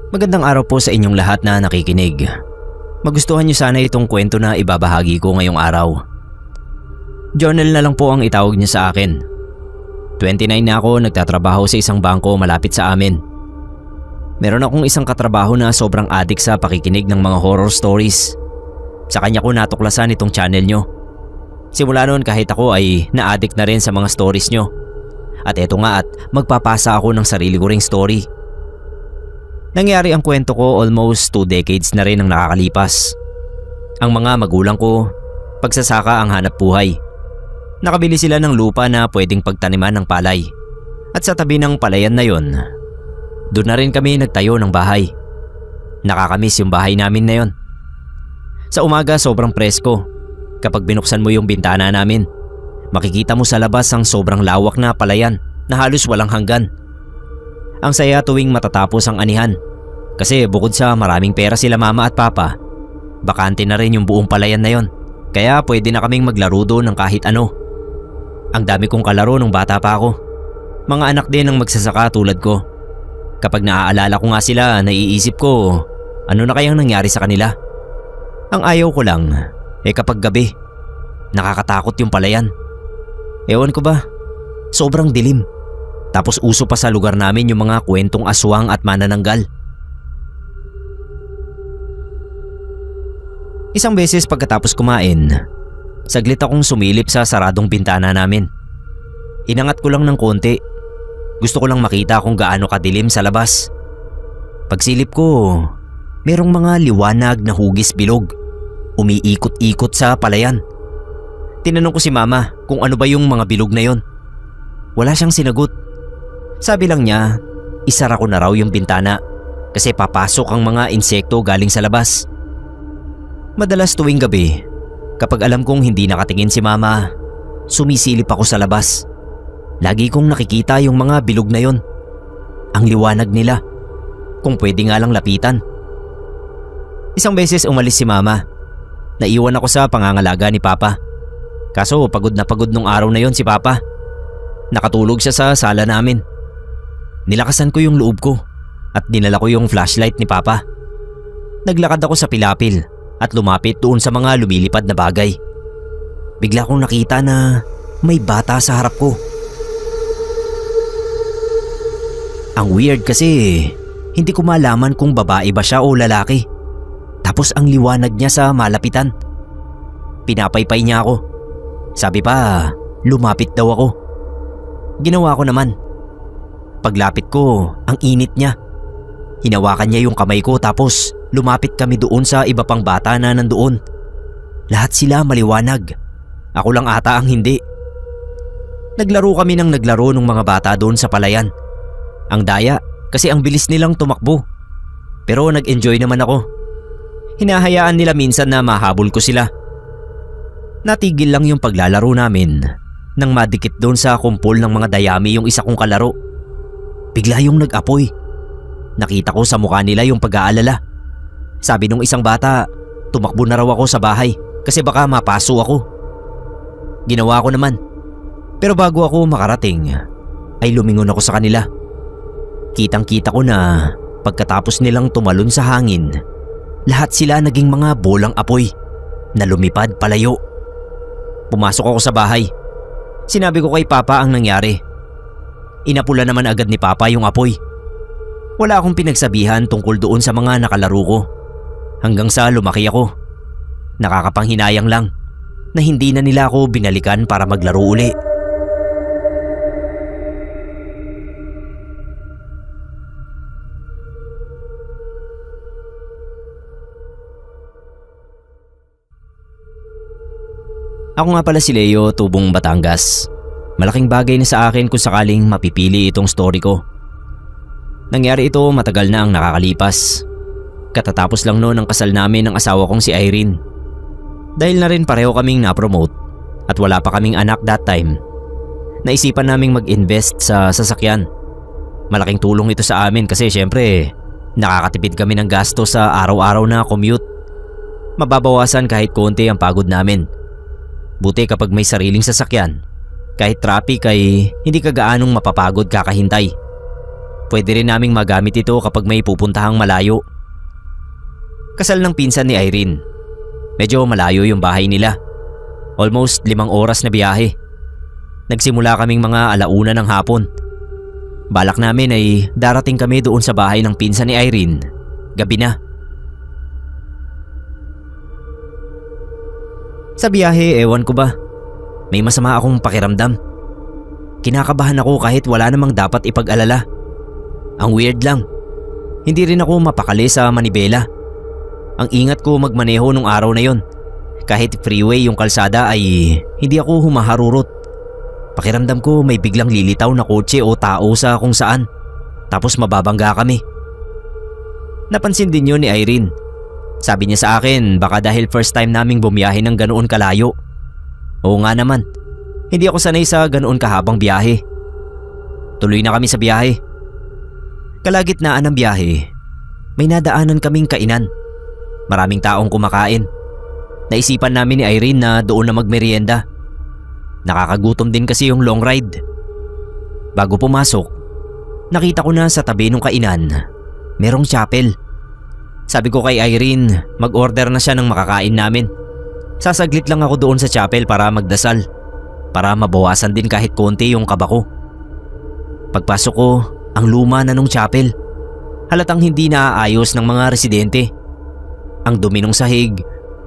Magandang araw po sa inyong lahat na nakikinig. Magustuhan niyo sana itong kwento na ibabahagi ko ngayong araw. Journal na lang po ang itawag niyo sa akin. 29 na ako, nagtatrabaho sa isang bangko malapit sa amin. Meron akong isang katrabaho na sobrang addict sa pakikinig ng mga horror stories. Sa kanya ko natuklasan itong channel niyo. Simula noon kahit ako ay na-addict na rin sa mga stories niyo. At eto nga at magpapasa ako ng sarili ko ring story. Nangyari ang kwento ko almost 2 decades na rin ang nakakalipas. Ang mga magulang ko, pagsasaka ang hanap buhay. Nakabili sila ng lupa na pwedeng pagtaniman ng palay. At sa tabi ng palayan na yon, doon na rin kami nagtayo ng bahay. Nakakamiss yung bahay namin na yon. Sa umaga sobrang presko. Kapag binuksan mo yung bintana namin, makikita mo sa labas ang sobrang lawak na palayan na halos walang hanggan. Ang saya tuwing matatapos ang anihan kasi bukod sa maraming pera sila mama at papa, bakante na rin yung buong palayan na yon. Kaya pwede na kaming maglaro doon ng kahit ano. Ang dami kong kalaro nung bata pa ako. Mga anak din ng magsasaka tulad ko. Kapag naaalala ko nga sila, naiisip ko ano na kayang nangyari sa kanila. Ang ayaw ko lang kapag gabi, nakakatakot yung palayan. Ewan ko ba, sobrang dilim. Tapos uso pa sa lugar namin yung mga kwentong aswang at manananggal. Isang beses pagkatapos kumain, saglit akong sumilip sa saradong bintana namin. Inangat ko lang ng konti. Gusto ko lang makita kung gaano kadilim sa labas. Pagsilip ko, merong mga liwanag na hugis bilog. Umiikot-ikot sa palayan. Tinanong ko si mama kung ano ba yung mga bilog na yon. Wala siyang sinagot. Sabi lang niya, isara ko na raw yung bintana kasi papasok ang mga insekto galing sa labas. Madalas tuwing gabi, kapag alam kong hindi nakatingin si mama, sumisilip ako sa labas. Lagi kong nakikita yung mga bilog na yon. Ang liwanag nila. Kung pwede nga lang lapitan. Isang beses umalis si mama. Naiwan ako sa pangangalaga ni papa. Kaso pagod na pagod nung araw na yon si papa. Nakatulog siya sa sala namin. Nilakasan ko yung loob ko at dinala ko yung flashlight ni papa. Naglakad ako sa pilapil at lumapit doon sa mga lumilipad na bagay. Bigla kong nakita na may bata sa harap ko. Ang weird kasi hindi ko malaman kung babae ba siya o lalaki. Tapos ang liwanag niya sa malapitan. Pinapaypay niya ako. Sabi pa, lumapit daw ako. Ginawa ko naman. Paglapit ko, ang init niya. Hinawakan niya yung kamay ko tapos lumapit kami doon sa iba pang bata na nandoon. Lahat sila maliwanag. Ako lang ata ang hindi. Naglaro kami ng naglaro ng mga bata doon sa palayan. Ang daya kasi ang bilis nilang tumakbo. Pero nag-enjoy naman ako. Hinahayaan nila minsan na mahabol ko sila. Natigil lang yung paglalaro namin nang madikit doon sa kumpol ng mga dayami yung isa kong kalaro. Bigla yung nag-apoy. Nakita ko sa mukha nila yung pag-aalala. Sabi nung isang bata, tumakbo na raw ako sa bahay kasi baka mapaso ako. Ginawa ko naman. Pero bago ako makarating, ay lumingon ako sa kanila. Kitang-kita ko na pagkatapos nilang tumalon sa hangin, lahat sila naging mga bolang apoy na lumipad palayo. Pumasok ako sa bahay. Sinabi ko kay papa ang nangyari. Inapula naman agad ni papa yung apoy. Wala akong pinagsabihan tungkol doon sa mga nakalaro ko. Hanggang sa lumaki ako. Nakakapanghinayang lang na hindi na nila ako binalikan para maglaro uli. Ako nga pala si Leo, tubong Batangas. Malaking bagay na sa akin kung sakaling mapipili itong story ko. Nangyari ito matagal na ang nakakalipas. Katatapos lang noon ang kasal namin ng asawa kong si Irene. Dahil na rin pareho kaming na-promote at wala pa kaming anak that time, naisipan naming mag-invest sa sasakyan. Malaking tulong ito sa amin kasi syempre nakakatipid kami ng gasto sa araw-araw na commute. Mababawasan kahit konti ang pagod namin. Buti kapag may sariling sasakyan, kahit traffic ay hindi ka gaanong mapapagod kakahintay. Pwede rin naming magamit ito kapag may pupuntahang malayo. Kasal ng pinsan ni Irene. Medyo malayo yung bahay nila. Almost 5 oras na biyahe. Nagsimula kaming mga 1:00 ng hapon. Balak namin ay darating kami doon sa bahay ng pinsan ni Irene. Gabi na. Sa biyahe, ewan ko ba, may masama akong pakiramdam. Kinakabahan ako kahit wala namang dapat ipag-alala. Ang weird lang, hindi rin ako mapakali sa manibela. Ang ingat ko magmaneho nung araw na yon. Kahit freeway yung kalsada ay hindi ako humaharurot. Pakiramdam ko may biglang lilitaw na kotse o tao sa kung saan. Tapos mababangga kami. Napansin din yun ni Irene. Sabi niya sa akin baka dahil first time naming bumiyahe ng ganoon kalayo. Oo nga naman, hindi ako sanay sa ganoon kahabang biyahe. Tuloy na kami sa biyahe. Kalagitnaan ng biyahe, may nadaanan kaming kainan. Maraming taong kumakain. Naisipan namin ni Irene na doon na magmerienda. Nakakagutom din kasi yung long ride. Bago pumasok, nakita ko na sa tabi ng kainan, merong chapel. Sabi ko kay Irene, mag-order na siya ng makakain namin. Sasaglit lang ako doon sa chapel para magdasal, para mabawasan din kahit konti yung kaba ko. Pagpasok ko, ang luma na nung chapel. Halatang hindi naaayos ng mga residente. Ang dumi ng sahig,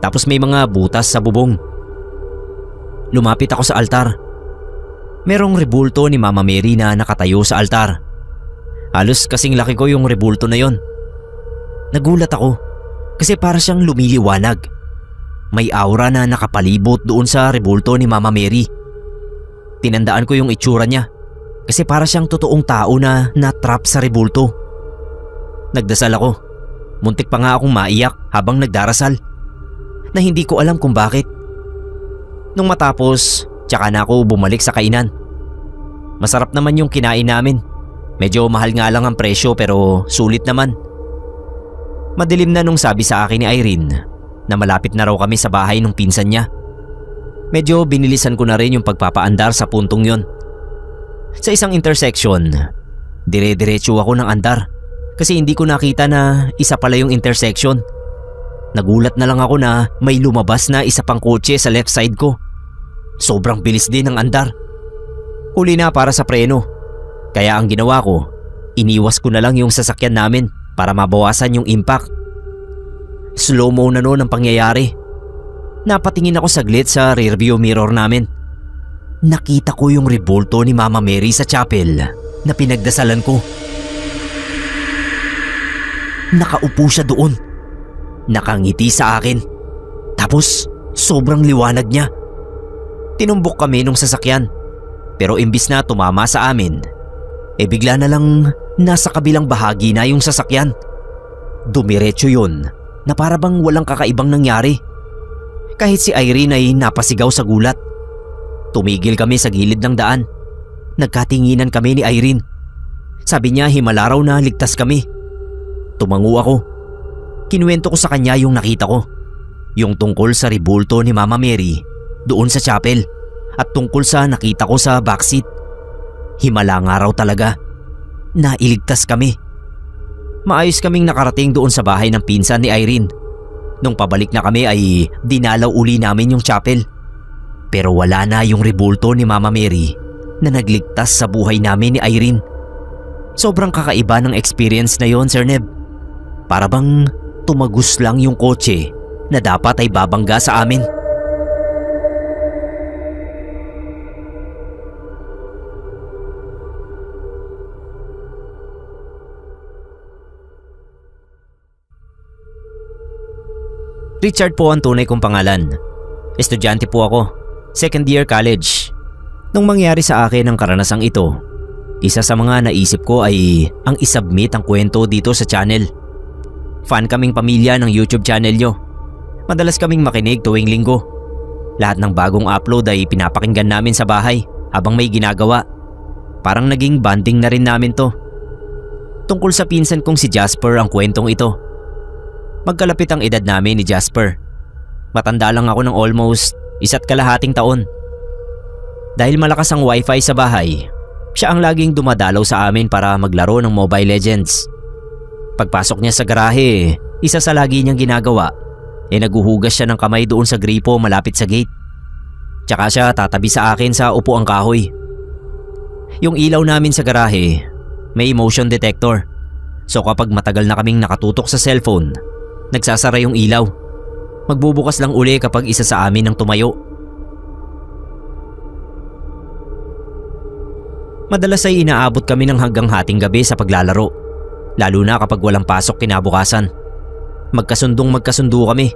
tapos may mga butas sa bubong. Lumapit ako sa altar. Merong rebulto ni Mama Mary na nakatayo sa altar. Halos kasing laki ko yung rebulto na yon. Nagulat ako kasi para siyang lumiliwanag. May aura na nakapalibot doon sa rebulto ni Mama Mary. Tinandaan ko yung itsura niya kasi para siyang totoong tao na natrap sa rebulto. Nagdasal ako. Muntik pa nga akong maiyak habang nagdarasal na hindi ko alam kung bakit. Nung matapos, tsaka na ako bumalik sa kainan. Masarap naman yung kinain namin. Medyo mahal nga lang ang presyo pero sulit naman. Madilim na nung sabi sa akin ni Irene na malapit na raw kami sa bahay ng pinsan niya. Medyo binilisan ko na rin yung pagpapaandar sa puntong yon. Sa isang intersection, dire-diretso ako ng andar kasi hindi ko nakita na isa pala yung intersection. Nagulat na lang ako na may lumabas na isa pang kotse sa left side ko. Sobrang bilis din ng andar. Huli na para sa preno. Kaya ang ginawa ko, iniwas ko na lang yung sasakyan namin para mabawasan yung impact. Slow-mo na noon ang pangyayari. Napatingin ako saglit sa rearview mirror namin. Nakita ko yung rebulto ni Mama Mary sa chapel na pinagdasalan ko. Nakaupo siya doon. Nakangiti sa akin. Tapos sobrang liwanag niya. Tinumbok kami nung sasakyan. Pero imbis na tumama sa amin, bigla na lang nasa kabilang bahagi na yung sasakyan. Dumiretso yun na para bang walang kakaibang nangyari. Kahit si Irene ay napasigaw sa gulat. Tumigil kami sa gilid ng daan. Nagkatinginan kami ni Irene. Sabi niya himala raw na ligtas kami. Tumango ako. Kinuwento ko sa kanya yung nakita ko. Yung tungkol sa rebulto ni Mama Mary doon sa chapel at tungkol sa nakita ko sa backseat. Himala nga raw talaga. Nailigtas kami. Maayos kaming nakarating doon sa bahay ng pinsan ni Irene. Nung pabalik na kami ay dinalaw uli namin yung chapel. Pero wala na yung rebulto ni Mama Mary na nagligtas sa buhay namin ni Irene. Sobrang kakaiba ng experience na yon, Sir Neb. Para bang tumagos lang yung kotse na dapat ay babangga sa amin. Richard po ang tunay kong pangalan. Estudyante po ako, second year college. Nung mangyari sa akin ang karanasang ito, isa sa mga naisip ko ay ang isubmit ang kwento dito sa channel. Fan kaming pamilya ng YouTube channel nyo. Madalas kaming makinig tuwing linggo. Lahat ng bagong upload ay pinapakinggan namin sa bahay habang may ginagawa. Parang naging bonding na rin namin to. Tungkol sa pinsan kong si Jasper ang kwentong ito. Magkalapit ang edad namin ni Jasper. Matanda lang ako ng almost 1.5 taon. Dahil malakas ang wifi sa bahay, Siya ang laging dumadalaw sa amin para maglaro ng Mobile Legends. Pagpasok niya sa garahe, isa sa lagi niyang ginagawa naguhugas siya ng kamay doon sa gripo malapit sa gate. Tsaka siya tatabi sa akin sa upuang kahoy. Yung ilaw namin sa garahe, may motion detector. So kapag matagal na kaming nakatutok sa cellphone, nagsasara yung ilaw. Magbubukas lang uli kapag isa sa amin ang tumayo. Madalas ay inaabot kami ng hanggang hating gabi sa paglalaro, lalo na kapag walang pasok kinabukasan. Magkasundo kami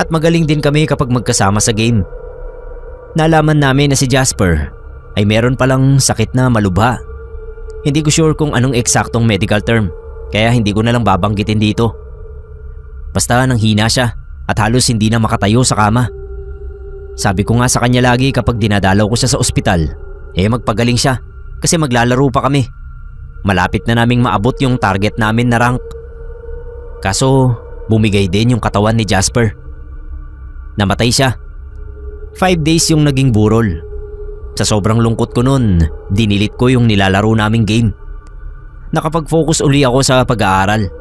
at magaling din kami kapag magkasama sa game. Nalaman namin na si Jasper ay meron palang sakit na malubha. Hindi ko sure kung anong eksaktong medical term, kaya hindi ko na lang babanggitin dito. Basta nang hina siya at halos hindi na makatayo sa kama. Sabi ko nga sa kanya lagi kapag dinadalaw ko siya sa ospital, magpagaling siya kasi maglalaro pa kami. Malapit na naming maabot yung target namin na rank. Kaso bumigay din yung katawan ni Jasper. Namatay siya. 5 days yung naging burol. Sa sobrang lungkot ko nun, dinilit ko yung nilalaro naming game. Nakapag-focus uli ako sa pag-aaral.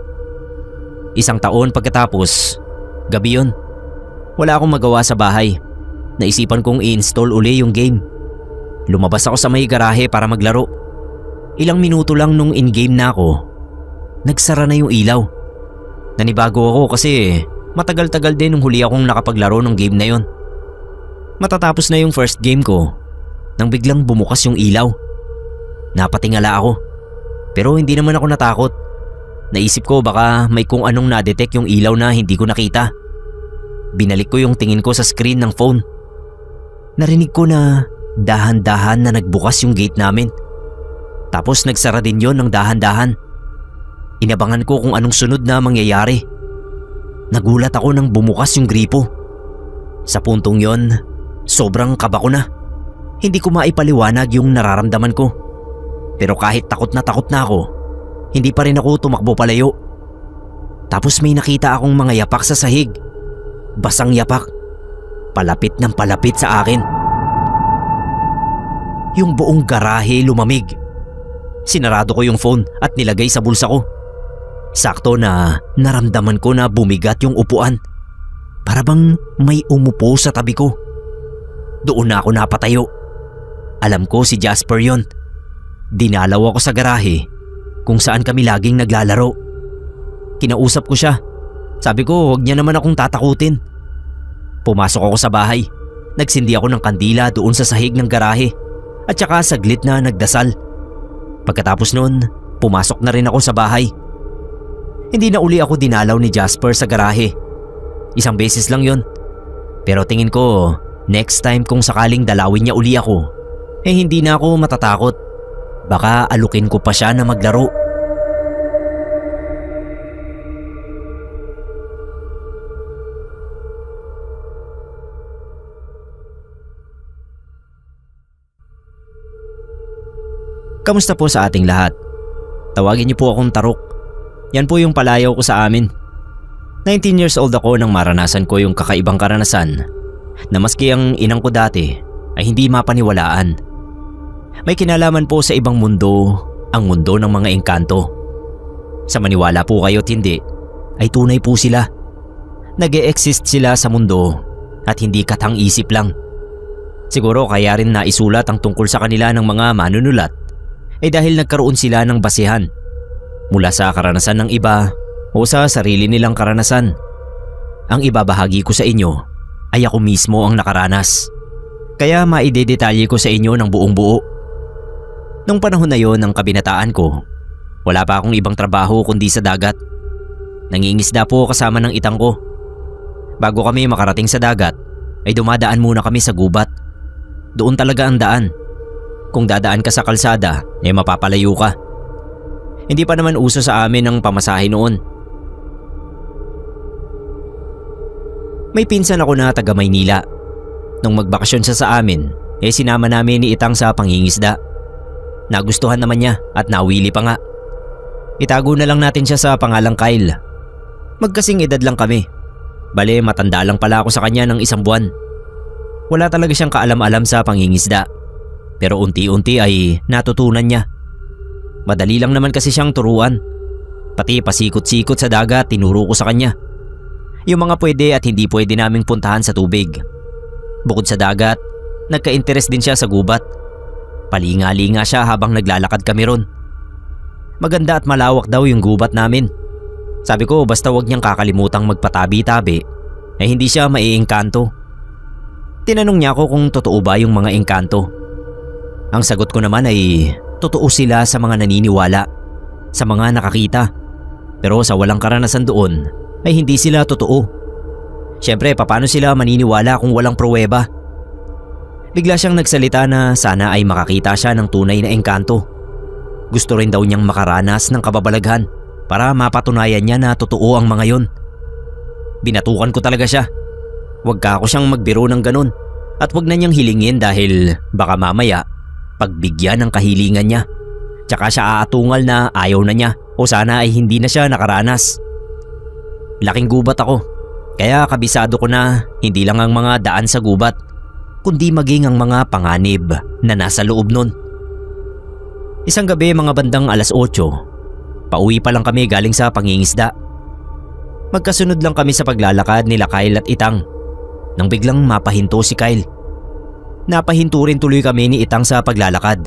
1 taon pagkatapos, gabi yun. Wala akong magawa sa bahay. Naisipan kong i-install uli yung game. Lumabas ako sa may garahe para maglaro. Ilang minuto lang nung in-game na ako, nagsara na yung ilaw. Nanibago ako kasi matagal-tagal din nung huli akong nakapaglaro ng game na yon. Matatapos na yung first game ko nang biglang bumukas yung ilaw. Napatingala ako, pero hindi naman ako natakot. Naisip ko baka may kung anong na-detect yung ilaw na hindi ko nakita. Binalik ko yung tingin ko sa screen ng phone. Narinig ko na dahan-dahan na nagbukas yung gate namin. Tapos nagsara din yon ng dahan-dahan. Inabangan ko kung anong sunod na mangyayari. Nagulat ako nang bumukas yung gripo. Sa puntong yon, sobrang kaba ko na. Hindi ko maipaliwanag yung nararamdaman ko. Pero kahit takot na ako, hindi pa rin ako tumakbo palayo. Tapos may nakita akong mga yapak sa sahig. Basang yapak. Palapit ng palapit sa akin. Yung buong garahe lumamig. Sinarado ko yung phone at nilagay sa bulsa ko. Sakto na naramdaman ko na bumigat yung upuan. Para bang may umupo sa tabi ko. Doon na ako napatayo. Alam ko si Jasper yon. Dinalaw ako sa garahe kung saan kami laging naglalaro. Kinausap ko siya. Sabi ko huwag niya naman akong tatakutin. Pumasok ako sa bahay. Nagsindi ako ng kandila doon sa sahig ng garahe at saka saglit na nagdasal. Pagkatapos nun, pumasok na rin ako sa bahay. Hindi na uli ako dinalaw ni Jasper sa garahe. 1 beses lang yon. Pero tingin ko, next time kung sakaling dalawin niya uli ako, hindi na ako matatakot. Baka alukin ko pa siya na maglaro. Kamusta po sa ating lahat? Tawagin niyo po akong Tarok. Yan po yung palayaw ko sa amin. 19 years old ako nang maranasan ko yung kakaibang karanasan na maski ang inang ko dati ay hindi mapaniwalaan. May kinalaman po sa ibang mundo, ang mundo ng mga engkanto. Sa maniwala po kayo't hindi, ay tunay po sila. Nag-e-exist sila sa mundo at hindi katang-isip lang. Siguro kaya rin naisulat ang tungkol sa kanila ng mga manunulat dahil nagkaroon sila ng basehan mula sa karanasan ng iba o sa sarili nilang karanasan. Ang ibabahagi ko sa inyo ay ako mismo ang nakaranas. Kaya maidedetalye ko sa inyo ng buong buo. Nung panahon na yon ng kabinataan ko, wala pa akong ibang trabaho kundi sa dagat. Nangingisda po kasama ng itang ko. Bago kami makarating sa dagat, ay dumadaan muna kami sa gubat. Doon talaga ang daan. Kung dadaan ka sa kalsada, mapapalayo ka. Hindi pa naman uso sa amin ang pamasahe noon. May pinsan ako na taga Maynila. Nung magbakasyon siya sa amin, sinama namin ni Itang sa pangingisda. Nagustuhan naman niya at nawili pa nga. Itago na lang natin siya sa pangalang Kyle. Magkasing edad lang kami. Bale, matanda lang pala ako sa kanya ng 1 buwan. Wala talaga siyang kaalam-alam sa pangingisda. Pero unti-unti ay natutunan niya. Madali lang naman kasi siyang turuan. Pati pasikot-sikot sa dagat tinuro ko sa kanya. Yung mga pwede at hindi pwede naming puntahan sa tubig. Bukod sa dagat, nagka-interes din siya sa gubat. Palinga-linga siya habang naglalakad kami ron. Maganda at malawak daw yung gubat namin. Sabi ko basta wag niyang kakalimutang magpatabi-tabi ay hindi siya maiengkanto. Tinanong niya ako kung totoo ba yung mga engkanto. Ang sagot ko naman ay totoo sila sa mga naniniwala, sa mga nakakita. Pero sa walang karanasan doon ay hindi sila totoo. Siyempre, paano sila maniniwala kung walang pruweba? Bigla siyang nagsalita na sana ay makakita siya ng tunay na engkanto. Gusto rin daw niyang makaranas ng kababalaghan para mapatunayan niya na totoo ang mga yon. Binatukan ko talaga siya. Huwag ka ako siyang magbiro ng ganun at huwag na niyang hilingin dahil baka mamaya pagbigyan ng kahilingan niya. Tsaka siya aatungal na ayaw na niya o sana ay hindi na siya nakaranas. Laking gubat ako, kaya kabisado ko na hindi lang ang mga daan sa gubat kundi maging ang mga panganib na nasa loob nun. Isang gabi mga bandang 8:00, pauwi pa lang kami galing sa pangingisda. Magkasunod lang kami sa paglalakad nila Kyle at Itang nang biglang mapahinto si Kyle. Napahinto rin tuloy kami ni Itang sa paglalakad.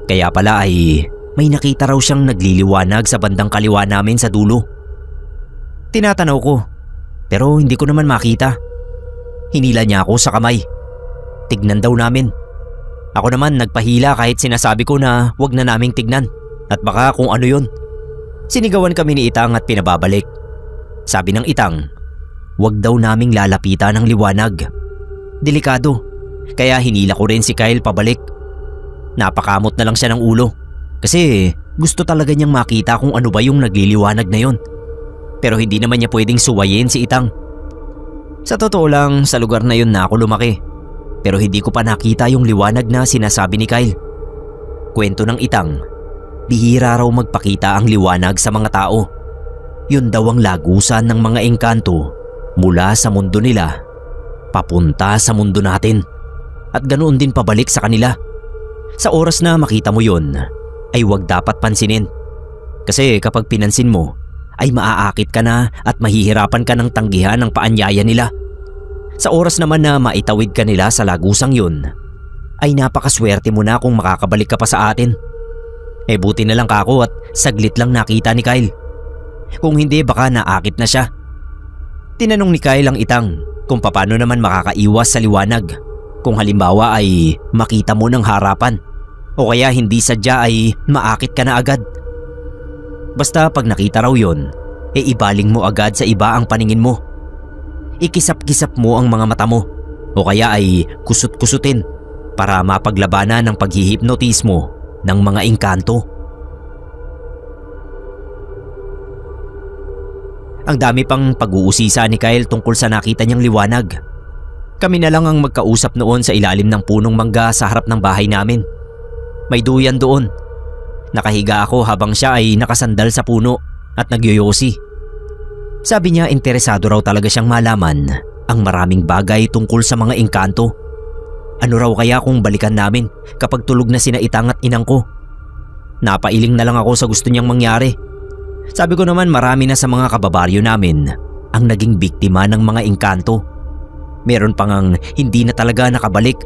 Kaya pala ay may nakita raw siyang nagliliwanag sa bandang kaliwa namin sa dulo. Tinatanaw ko pero hindi ko naman makita. Hinila niya ako sa kamay. Tignan daw namin. Ako naman nagpahila kahit sinasabi ko na wag na naming tignan at baka kung ano yun. Sinigawan kami ni Itang at pinababalik. Sabi ng Itang, wag daw naming lalapitan ng liwanag. Delikado. Kaya hinila ko rin si Kyle pabalik. Napakamot na lang siya ng ulo kasi gusto talaga niyang makita kung ano ba yung nagliliwanag na yon. Pero hindi naman niya pwedeng suwayin si Itang. Sa totoo lang, sa lugar na yun na ako lumaki. Pero hindi ko pa nakita yung liwanag na sinasabi ni Kyle. Kwento ng Itang, bihira raw magpakita ang liwanag sa mga tao. Yun daw ang lagusan ng mga engkanto mula sa mundo nila papunta sa mundo natin. At ganoon din pabalik sa kanila. Sa oras na makita mo yun, ay huwag dapat pansinin. Kasi kapag pinansin mo, ay maaakit ka na at mahihirapan ka ng tanggihan ng paanyaya nila. Sa oras naman na maitawid ka nila sa lagusang yun, ay napakaswerte mo na kung makakabalik ka pa sa atin. Eh buti na lang kako at saglit lang nakita ni Kyle. Kung hindi baka naakit na siya. Tinanong ni Kyle ang Itang kung paano naman makakaiwas sa liwanag kung halimbawa ay makita mo ng harapan o kaya hindi sadya ay maakit ka na agad. Basta pag nakita raw yun, e ibaling mo agad sa iba ang paningin mo. Ikisap-kisap mo ang mga mata mo o kaya ay kusut-kusutin para mapaglabanan ng paghihipnotismo ng mga engkanto. Ang dami pang pag-uusisa ni Kyle tungkol sa nakita niyang liwanag. Kami na lang ang magkausap noon sa ilalim ng punong mangga sa harap ng bahay namin. May duyan doon. Nakahiga ako habang siya ay nakasandal sa puno at nagyoyosi. Sabi niya interesado raw talaga siyang malaman ang maraming bagay tungkol sa mga engkanto. Ano raw kaya kung balikan namin kapag tulog na sina Itang at Inang ko? Napailing na lang ako sa gusto niyang mangyari. Sabi ko naman marami na sa mga kababaryo namin ang naging biktima ng mga engkanto. Meron pang ang hindi na talaga nakabalik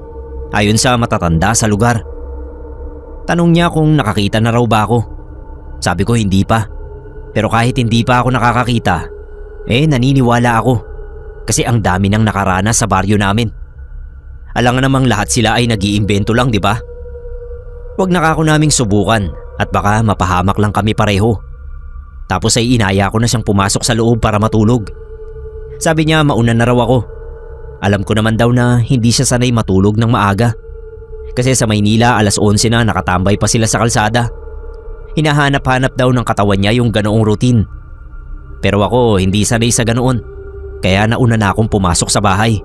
ayon sa matatanda sa lugar. Tanong niya kung nakakita na raw ba ako. Sabi ko hindi pa. Pero kahit hindi pa ako nakakakita, naniniwala ako. Kasi ang dami nang nakaranas sa baryo namin. Alam nga namang lahat sila ay nag-iimbento lang, di ba? Huwag na ako naming subukan at baka mapahamak lang kami pareho. Tapos ay inaya ko na siyang pumasok sa loob para matulog. Sabi niya mauna na raw ako. Alam ko naman daw na hindi siya sanay matulog ng maaga. Kasi sa Maynila 11:00 na nakatambay pa sila sa kalsada. Hinahanap-hanap daw ng katawan niya yung ganoong routine. Pero ako hindi sanay sa ganoon. Kaya nauna na akong pumasok sa bahay.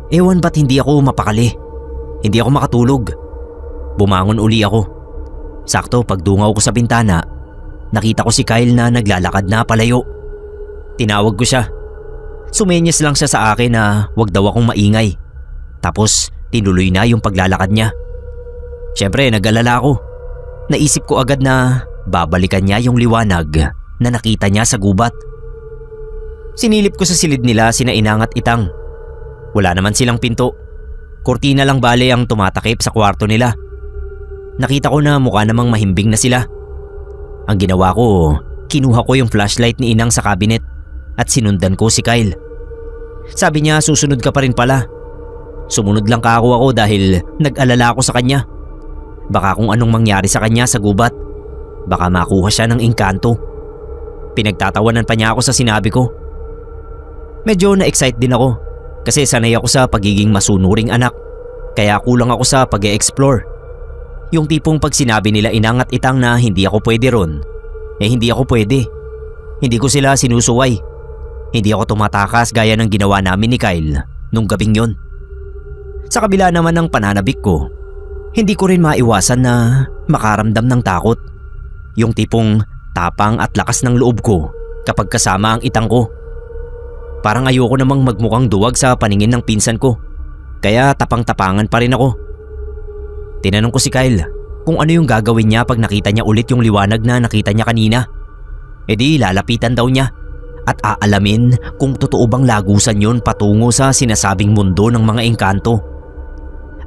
Ewan ba't hindi ako mapakali. Hindi ako makatulog. Bumangon uli ako. Sakto pagdungaw ko sa bintana, nakita ko si Kyle na naglalakad na palayo. Tinawag ko siya. Sumenyas lang siya sa akin na wag daw akong maingay. Tapos tinuloy na yung paglalakad niya. Siyempre nag-alala ako. Naisip ko agad na babalikan niya yung liwanag na nakita niya sa gubat. Sinilip ko sa silid nila sina Inang at Itang. Wala naman silang pinto. Kurtina lang bale ang tumatakip sa kwarto nila. Nakita ko na mukha namang mahimbing na sila. Ang ginawa ko, kinuha ko yung flashlight ni Inang sa cabinet at sinundan ko si Kyle. Sabi niya susunod ka pa rin pala. Sumunod lang ako dahil nag-alala ako sa kanya. Baka kung anong mangyari sa kanya sa gubat. Baka makuha siya ng engkanto. Pinagtatawanan pa niya ako sa sinabi ko. Medyo na-excite din ako kasi sanay ako sa pagiging masunuring anak. Kaya kulang ako sa pag-e-explore. Yung tipong pag sinabi nila Inang at Itang na hindi ako pwede ron, hindi ako pwede. Hindi ko sila sinusuway. Hindi ako tumatakas gaya ng ginawa namin ni Kyle nung gabing yon. Sa kabila naman ng pananabik ko, hindi ko rin maiwasan na makaramdam ng takot. Yung tipong tapang at lakas ng loob ko kapag kasama ang Itang ko. Parang ayoko namang magmukhang duwag sa paningin ng pinsan ko, kaya tapang-tapangan pa rin ako. Tinanong ko si Kyle kung ano yung gagawin niya pag nakita niya ulit yung liwanag na nakita niya kanina. E di lalapitan daw niya at aalamin kung totoo bang lagusan yun patungo sa sinasabing mundo ng mga engkanto.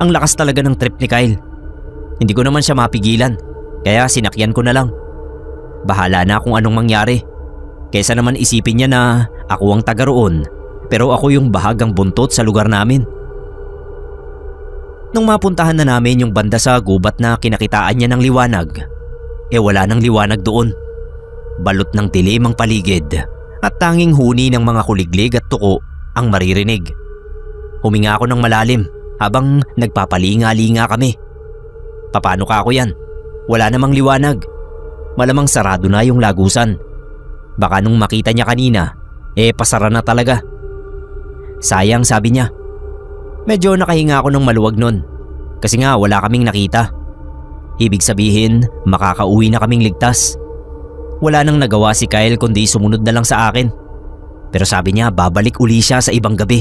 Ang lakas talaga ng trip ni Kyle. Hindi ko naman siya mapigilan, kaya sinakyan ko na lang. Bahala na kung anong mangyari. Kaysa naman isipin niya na ako ang taga roon, pero ako yung bahagang buntot sa lugar namin. Nung mapuntahan na namin yung banda sa gubat na kinakitaan niya ng liwanag, wala nang liwanag doon. Balot ng dilim ang paligid at tanging huni ng mga kuliglig at tuko ang maririnig. Huminga ako ng malalim habang nagpapalinga-linga kami. Paano ka ako yan? Wala namang liwanag. Malamang sarado na yung lagusan. Baka nung makita niya kanina, pasara na talaga. Sayang, sabi niya. Medyo nakahinga ako ng maluwag nun kasi nga wala kaming nakita. Ibig sabihin, makakauwi na kaming ligtas. Wala nang nagawa si Kyle kundi sumunod na lang sa akin. Pero sabi niya babalik uli siya sa ibang gabi.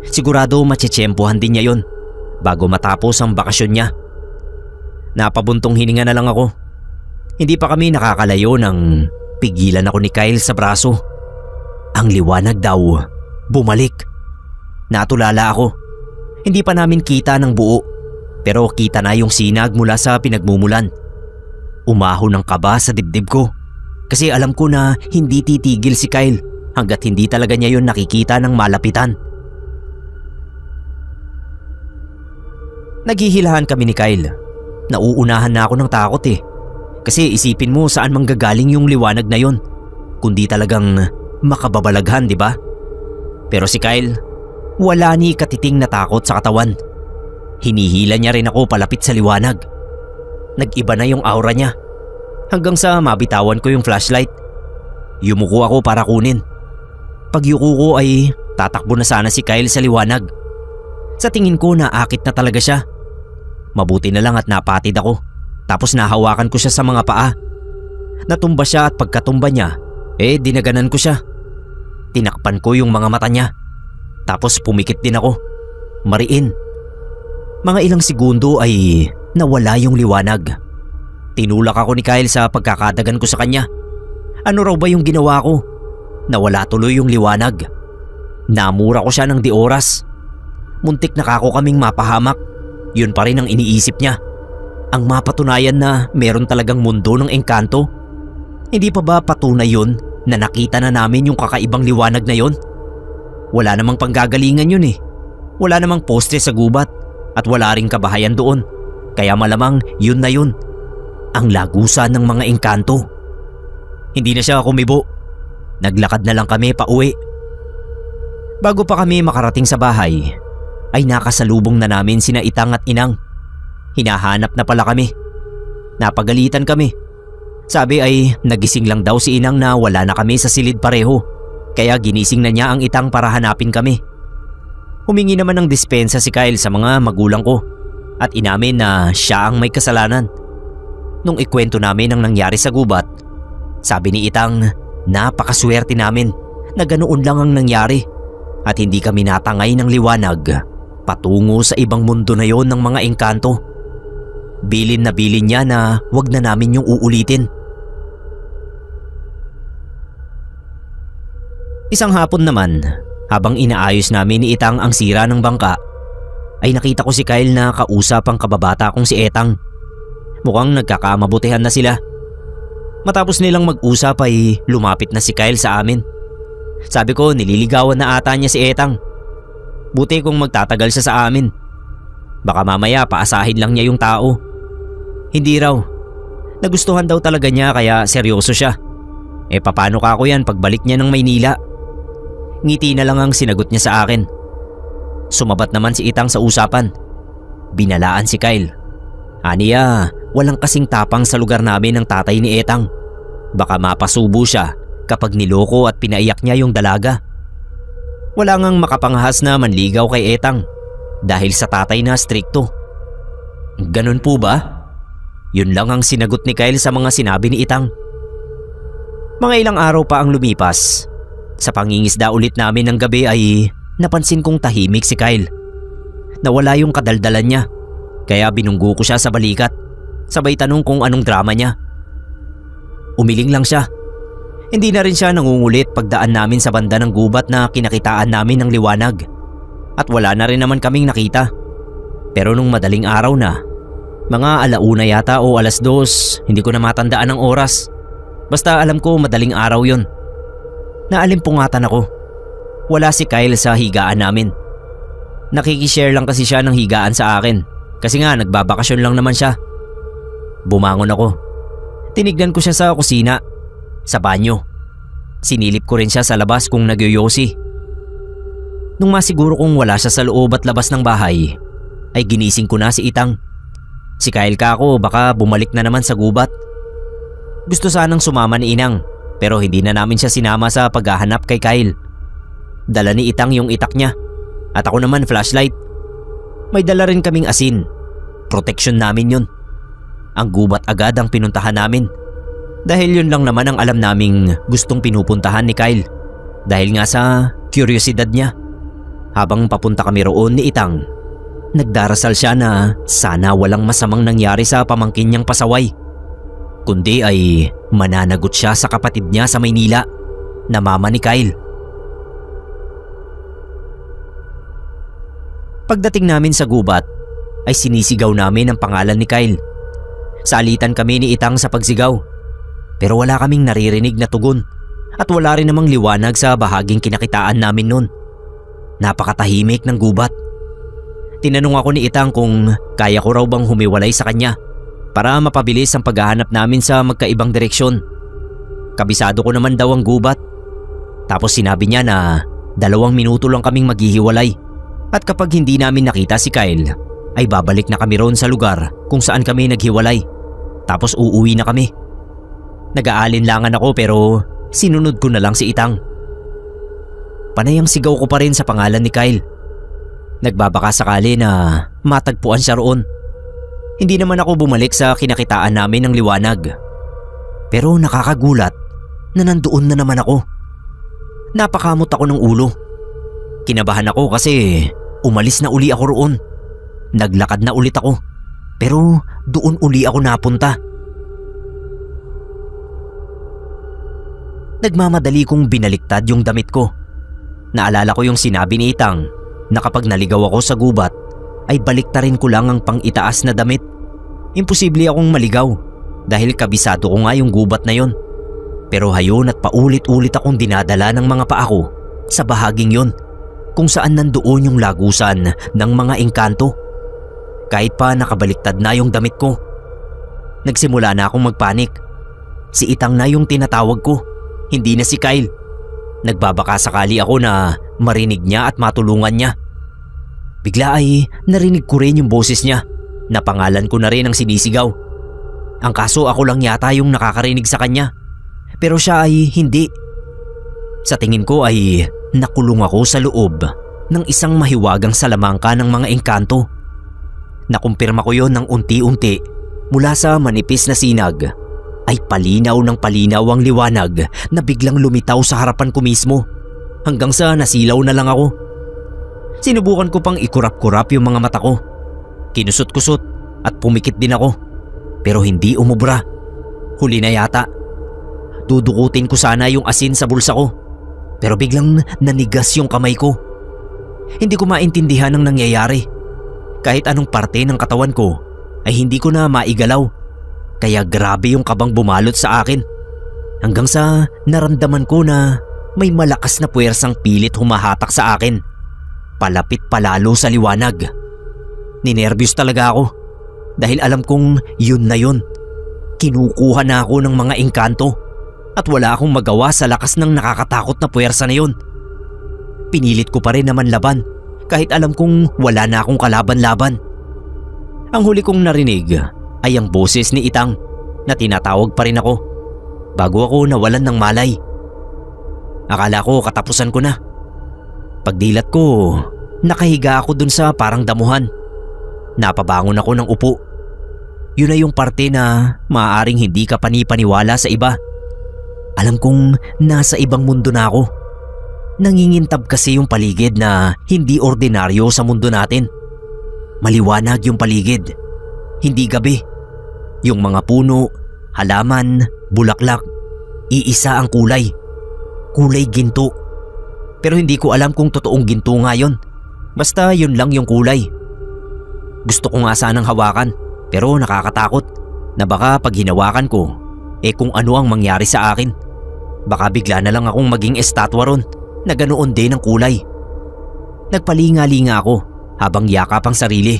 Sigurado matsyempohan din niya yon bago matapos ang bakasyon niya. Napabuntong hininga na lang ako. Hindi pa kami nakakalayo nang pigilan ako ni Kyle sa braso. Ang liwanag daw bumalik. Natulala ako. Hindi pa namin kita ng buo, pero kita na yung sinag mula sa pinagmumulan. Umahon ng kaba sa dibdib ko kasi alam ko na hindi titigil si Kyle hanggat hindi talaga niya yon nakikita ng malapitan. Naghihilahan kami ni Kyle. Nauunahan na ako ng takot kasi isipin mo saan manggagaling yung liwanag na yon kundi talagang makababalaghan, di ba? Pero si Kyle, wala ni katiting na takot sa katawan. Hinihila niya rin ako palapit sa liwanag. Nag-iba na yung aura niya hanggang sa mabitawan ko yung flashlight. Yumuko ako para kunin. Pagyuko ko ay tatakbo na sana si Kyle sa liwanag. Sa tingin ko naakit na talaga siya. Mabuti na lang at napatid ako. Tapos nahawakan ko siya sa mga paa. Natumba siya at pagkatumba niya, dinaganan ko siya. Tinakpan ko yung mga mata niya. Tapos pumikit din ako. Mariin. Mga ilang segundo ay nawala yung liwanag. Tinulak ako ni Kyle sa pagkakadagan ko sa kanya. Ano raw ba yung ginawa ko? Nawala tuloy yung liwanag. Namura ko siya ng di oras. Muntik na kako kaming mapahamak. Yun pa rin ang iniisip niya. Ang mapatunayan na meron talagang mundo ng engkanto. Hindi pa ba patunay yun na nakita na namin yung kakaibang liwanag na yun? Wala namang panggagalingan yun Wala namang poste sa gubat at wala ring kabahayan doon. Kaya malamang yun na yun. Ang lagusan ng mga engkanto. Hindi na siya kumibo. Naglakad na lang kami pauwi. Bago pa kami makarating sa bahay, ay nakasalubong na namin sina Itang at Inang. Hinahanap na pala kami. Napagalitan kami. Sabi ay nagising lang daw si Inang na wala na kami sa silid pareho. Kaya ginising na niya ang Itang para hanapin kami. Humingi naman ng dispensa si Kyle sa mga magulang ko at inamin na siya ang may kasalanan. Nung ikwento namin ang nangyari sa gubat, sabi ni Itang napakaswerte namin na ganoon lang ang nangyari at hindi kami natangay ng liwanag patungo sa ibang mundo na yon ng mga engkanto. Bilin na bilin niya na wag na namin yung uulitin. Isang hapon naman, habang inaayos namin ni Itang ang sira ng bangka, ay nakita ko si Kyle na kausap ang kababata kong si Etang. Mukhang nagkakamabutihan na sila. Matapos nilang mag-usap ay lumapit na si Kyle sa amin. Sabi ko nililigawan na ata niya si Etang. Buti kung magtatagal siya sa amin. Baka mamaya paasahin lang niya yung tao. Hindi raw. Nagustuhan daw talaga niya kaya seryoso siya. Paano ka ako yan pagbalik niya ng Maynila? Ngiti na lang ang sinagot niya sa akin. Sumabat naman si Itang sa usapan. Binalaan si Kyle. Aniya, walang kasing tapang sa lugar namin ng tatay ni Etang. Baka mapasubo siya kapag niloko at pinaiyak niya yung dalaga. Wala ngang makapangahas na manligaw kay Etang dahil sa tatay na strikto. Ganun po ba? Yun lang ang sinagot ni Kyle sa mga sinabi ni Itang. Mga ilang araw pa ang lumipas. Sa pangingisda ulit namin ng gabi ay napansin kong tahimik si Kyle. Nawala yung kadaldalan niya, kaya binunggo ko siya sa balikat. Sabay tanong kung anong drama niya. Umiling lang siya. Hindi na rin siya nangungulit pagdaan namin sa banda ng gubat na kinakitaan namin ng liwanag. At wala na rin naman kaming nakita. Pero nung madaling araw na, mga 1:00 yata o 2:00, hindi ko na matandaan ang oras. Basta alam ko madaling araw yon. Naalimpungatan ako. Wala si Kyle sa higaan namin. Nakikishare lang kasi siya ng higaan sa akin. Kasi nga nagbabakasyon lang naman siya. Bumangon ako. Tinignan ko siya sa kusina, sa banyo. Sinilip ko rin siya sa labas kung nagyoyosi. Nung masiguro kong wala siya sa loob at labas ng bahay, ay ginising ko na si Itang. Si Kyle ka ako, baka bumalik na naman sa gubat. Gusto sanang sumama ni Inang, pero hindi na namin siya sinama sa paghahanap kay Kyle. Dala ni Itang yung itak niya at ako naman flashlight. May dala rin kaming asin. Protection namin yun. Ang gubat agad ang pinuntahan namin. Dahil yun lang naman ang alam naming gustong pinupuntahan ni Kyle. Dahil nga sa kuryosidad niya. Habang papunta kami roon ni Itang, nagdarasal siya na sana walang masamang nangyari sa pamangkin niyang pasaway. Kundi ay mananagot siya sa kapatid niya sa Maynila na mama ni Kyle. Pagdating namin sa gubat ay sinisigaw namin ang pangalan ni Kyle. Salitan kami ni Itang sa pagsigaw. Pero wala kaming naririnig na tugon at wala rin namang liwanag sa bahaging kinakitaan namin nun. Napakatahimik ng gubat. Tinanong ako ni Itang kung kaya ko raw bang humiwalay sa kanya para mapabilis ang paghahanap namin sa magkaibang direksyon. Kabisado ko naman daw ang gubat. Tapos sinabi niya na 2 minuto lang kaming maghihiwalay at kapag hindi namin nakita si Kyle ay babalik na kami roon sa lugar kung saan kami naghiwalay. Tapos uuwi na kami. Nag-aalinlangan ako pero sinunod ko na lang si Itang. Panayang sigaw ko pa rin sa pangalan ni Kyle. Nagbabaka sakali na matagpuan siya roon. Hindi naman ako bumalik sa kinakitaan namin ng liwanag. Pero nakakagulat na nandoon na naman ako. Napakamot ako ng ulo. Kinabahan ako kasi umalis na uli ako roon. Naglakad na ulit ako. Pero doon uli ako napunta. Nagmamadali kong binaliktad yung damit ko. Naalala ko yung sinabi ni Itang na kapag naligaw ako sa gubat ay baliktarin ko lang ang pang-itaas na damit. Imposible akong maligaw dahil kabisado ko nga yung gubat na yon. Pero hayon at paulit-ulit akong dinadala ng mga paa ko sa bahaging yon kung saan nandoon yung lagusan ng mga engkanto. Kahit pa nakabaliktad na yung damit ko. Nagsimula na akong magpanik. Si Itang na yung tinatawag ko, hindi na si Kyle. Nagbabaka sakali ako na marinig niya at matulungan niya. Bigla ay narinig ko rin yung boses niya na pangalan ko na rin ang sinisigaw. Ang kaso ako lang yata yung nakakarinig sa kanya. Pero siya ay hindi. Sa tingin ko ay nakulong ako sa loob ng isang mahiwagang salamangka ng mga engkanto. Nakumpirma ko yon ng unti-unti mula sa manipis na sinag ay palinaw ng palinaw ang liwanag na biglang lumitaw sa harapan ko mismo hanggang sa nasilaw na lang ako. Sinubukan ko pang ikurap-kurap yung mga mata ko. Kinusot-kusot at pumikit din ako. Pero hindi umubra. Huli na yata. Dudukutin ko sana yung asin sa bulsa ko. Pero biglang nanigas yung kamay ko. Hindi ko maintindihan ang nangyayari. Kahit anong parte ng katawan ko ay hindi ko na maigalaw. Kaya grabe yung kabang bumalot sa akin. Hanggang sa naramdaman ko na may malakas na puwersang pilit humahatak sa akin. Palapit palalo sa liwanag. Ninervyos talaga ako dahil alam kong yun na yun. Kinukuha na ako ng mga engkanto at wala akong magawa sa lakas ng nakakatakot na puwersa na yun. Pinilit ko pa rin naman laban kahit alam kong wala na akong kalaban-laban. Ang huli kong narinig ay ang boses ni Itang na tinatawag pa rin ako bago ako nawalan ng malay. Akala ko katapusan ko na. Pagdilat ko, nakahiga ako dun sa parang damuhan. Napabangon ako ng upo. Yun na yung parte na maaaring hindi ka panipaniwala sa iba. Alam kong nasa ibang mundo na ako. Nangingintab kasi yung paligid na hindi ordinaryo sa mundo natin. Maliwanag yung paligid. Hindi gabi. Yung mga puno, halaman, bulaklak, iisa ang kulay. Kulay ginto. Pero hindi ko alam kung totoong ginto nga yun. Basta yun lang yung kulay. Gusto ko nga sanang hawakan pero nakakatakot na baka pag hinawakan ko kung ano ang mangyari sa akin. Baka bigla na lang akong maging estatwa ron na ganoon din ang kulay. Nagpalinga-linga ako habang yakap ang sarili.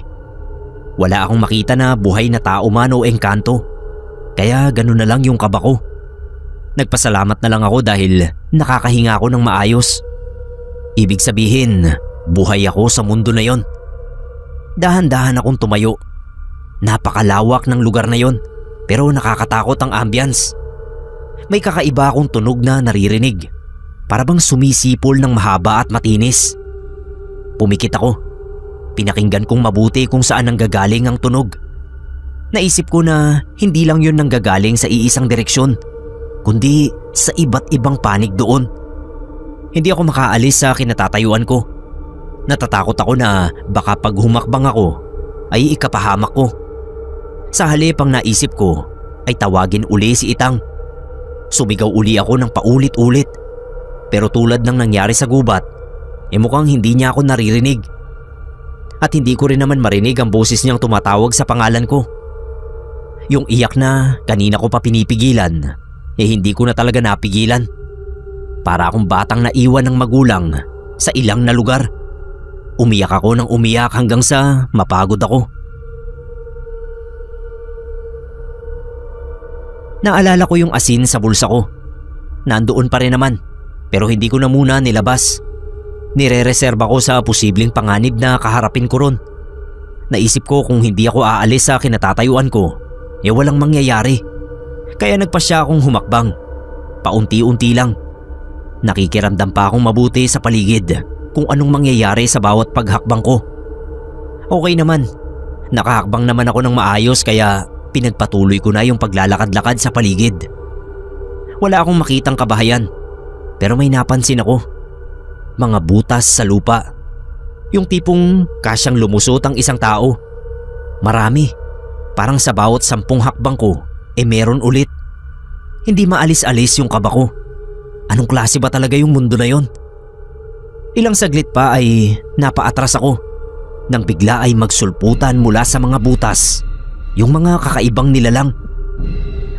Wala akong makita na buhay na tao man o engkanto. Kaya ganoon na lang yung kaba ko. Nagpasalamat na lang ako dahil nakakahinga ako ng maayos. Ibig sabihin, buhay ako sa mundo na yon. Dahan-dahan akong tumayo. Napakalawak ng lugar na yon pero nakakatakot ang ambience. May kakaiba akong tunog na naririnig. Para bang sumisipol ng mahaba at matinis. Pumikit ako. Pinakinggan kong mabuti kung saan nanggagaling ang tunog. Naisip ko na hindi lang yun nanggagaling sa iisang direksyon, kundi sa iba't ibang panig doon. Hindi ako makaalis sa kinatatayuan ko. Natatakot ako na baka pag humakbang ako ay ikapahamak ko. Sa halip ang naisip ko ay tawagin uli si Itang. Sumigaw uli ako ng paulit-ulit. Pero tulad ng nangyari sa gubat, mukhang hindi niya ako naririnig. At hindi ko rin naman marinig ang boses niyang tumatawag sa pangalan ko. Yung iyak na kanina ko pa pinipigilan, hindi ko na talaga napigilan. Para akong batang naiwan ng magulang sa ilang na lugar. Umiyak ako ng umiyak hanggang sa mapagod ako. Naalala ko yung asin sa bulsa ko. Nandoon pa rin naman pero hindi ko na muna nilabas. Nire-reserba ko sa posibleng panganib na kaharapin ko ron. Naisip ko kung hindi ako aalis sa kinatatayuan ko, walang mangyayari. Kaya nagpasya akong humakbang. Paunti-unti lang. Nakikiramdam pa akong mabuti sa paligid kung anong mangyayari sa bawat paghakbang ko. Okay naman. Nakahakbang naman ako ng maayos kaya pinagpatuloy ko na yung paglalakad-lakad sa paligid. Wala akong makitang kabahayan pero may napansin ako. Mga butas sa lupa. Yung tipong kasyang lumusot ang isang tao. Marami. Parang sa bawat 10 hakbang ko meron ulit. Hindi maalis-alis yung kaba ko. Anong klase ba talaga yung mundo na yon? Ilang saglit pa ay napaatras ako nang bigla ay magsulputan mula sa mga butas yung mga kakaibang nilalang.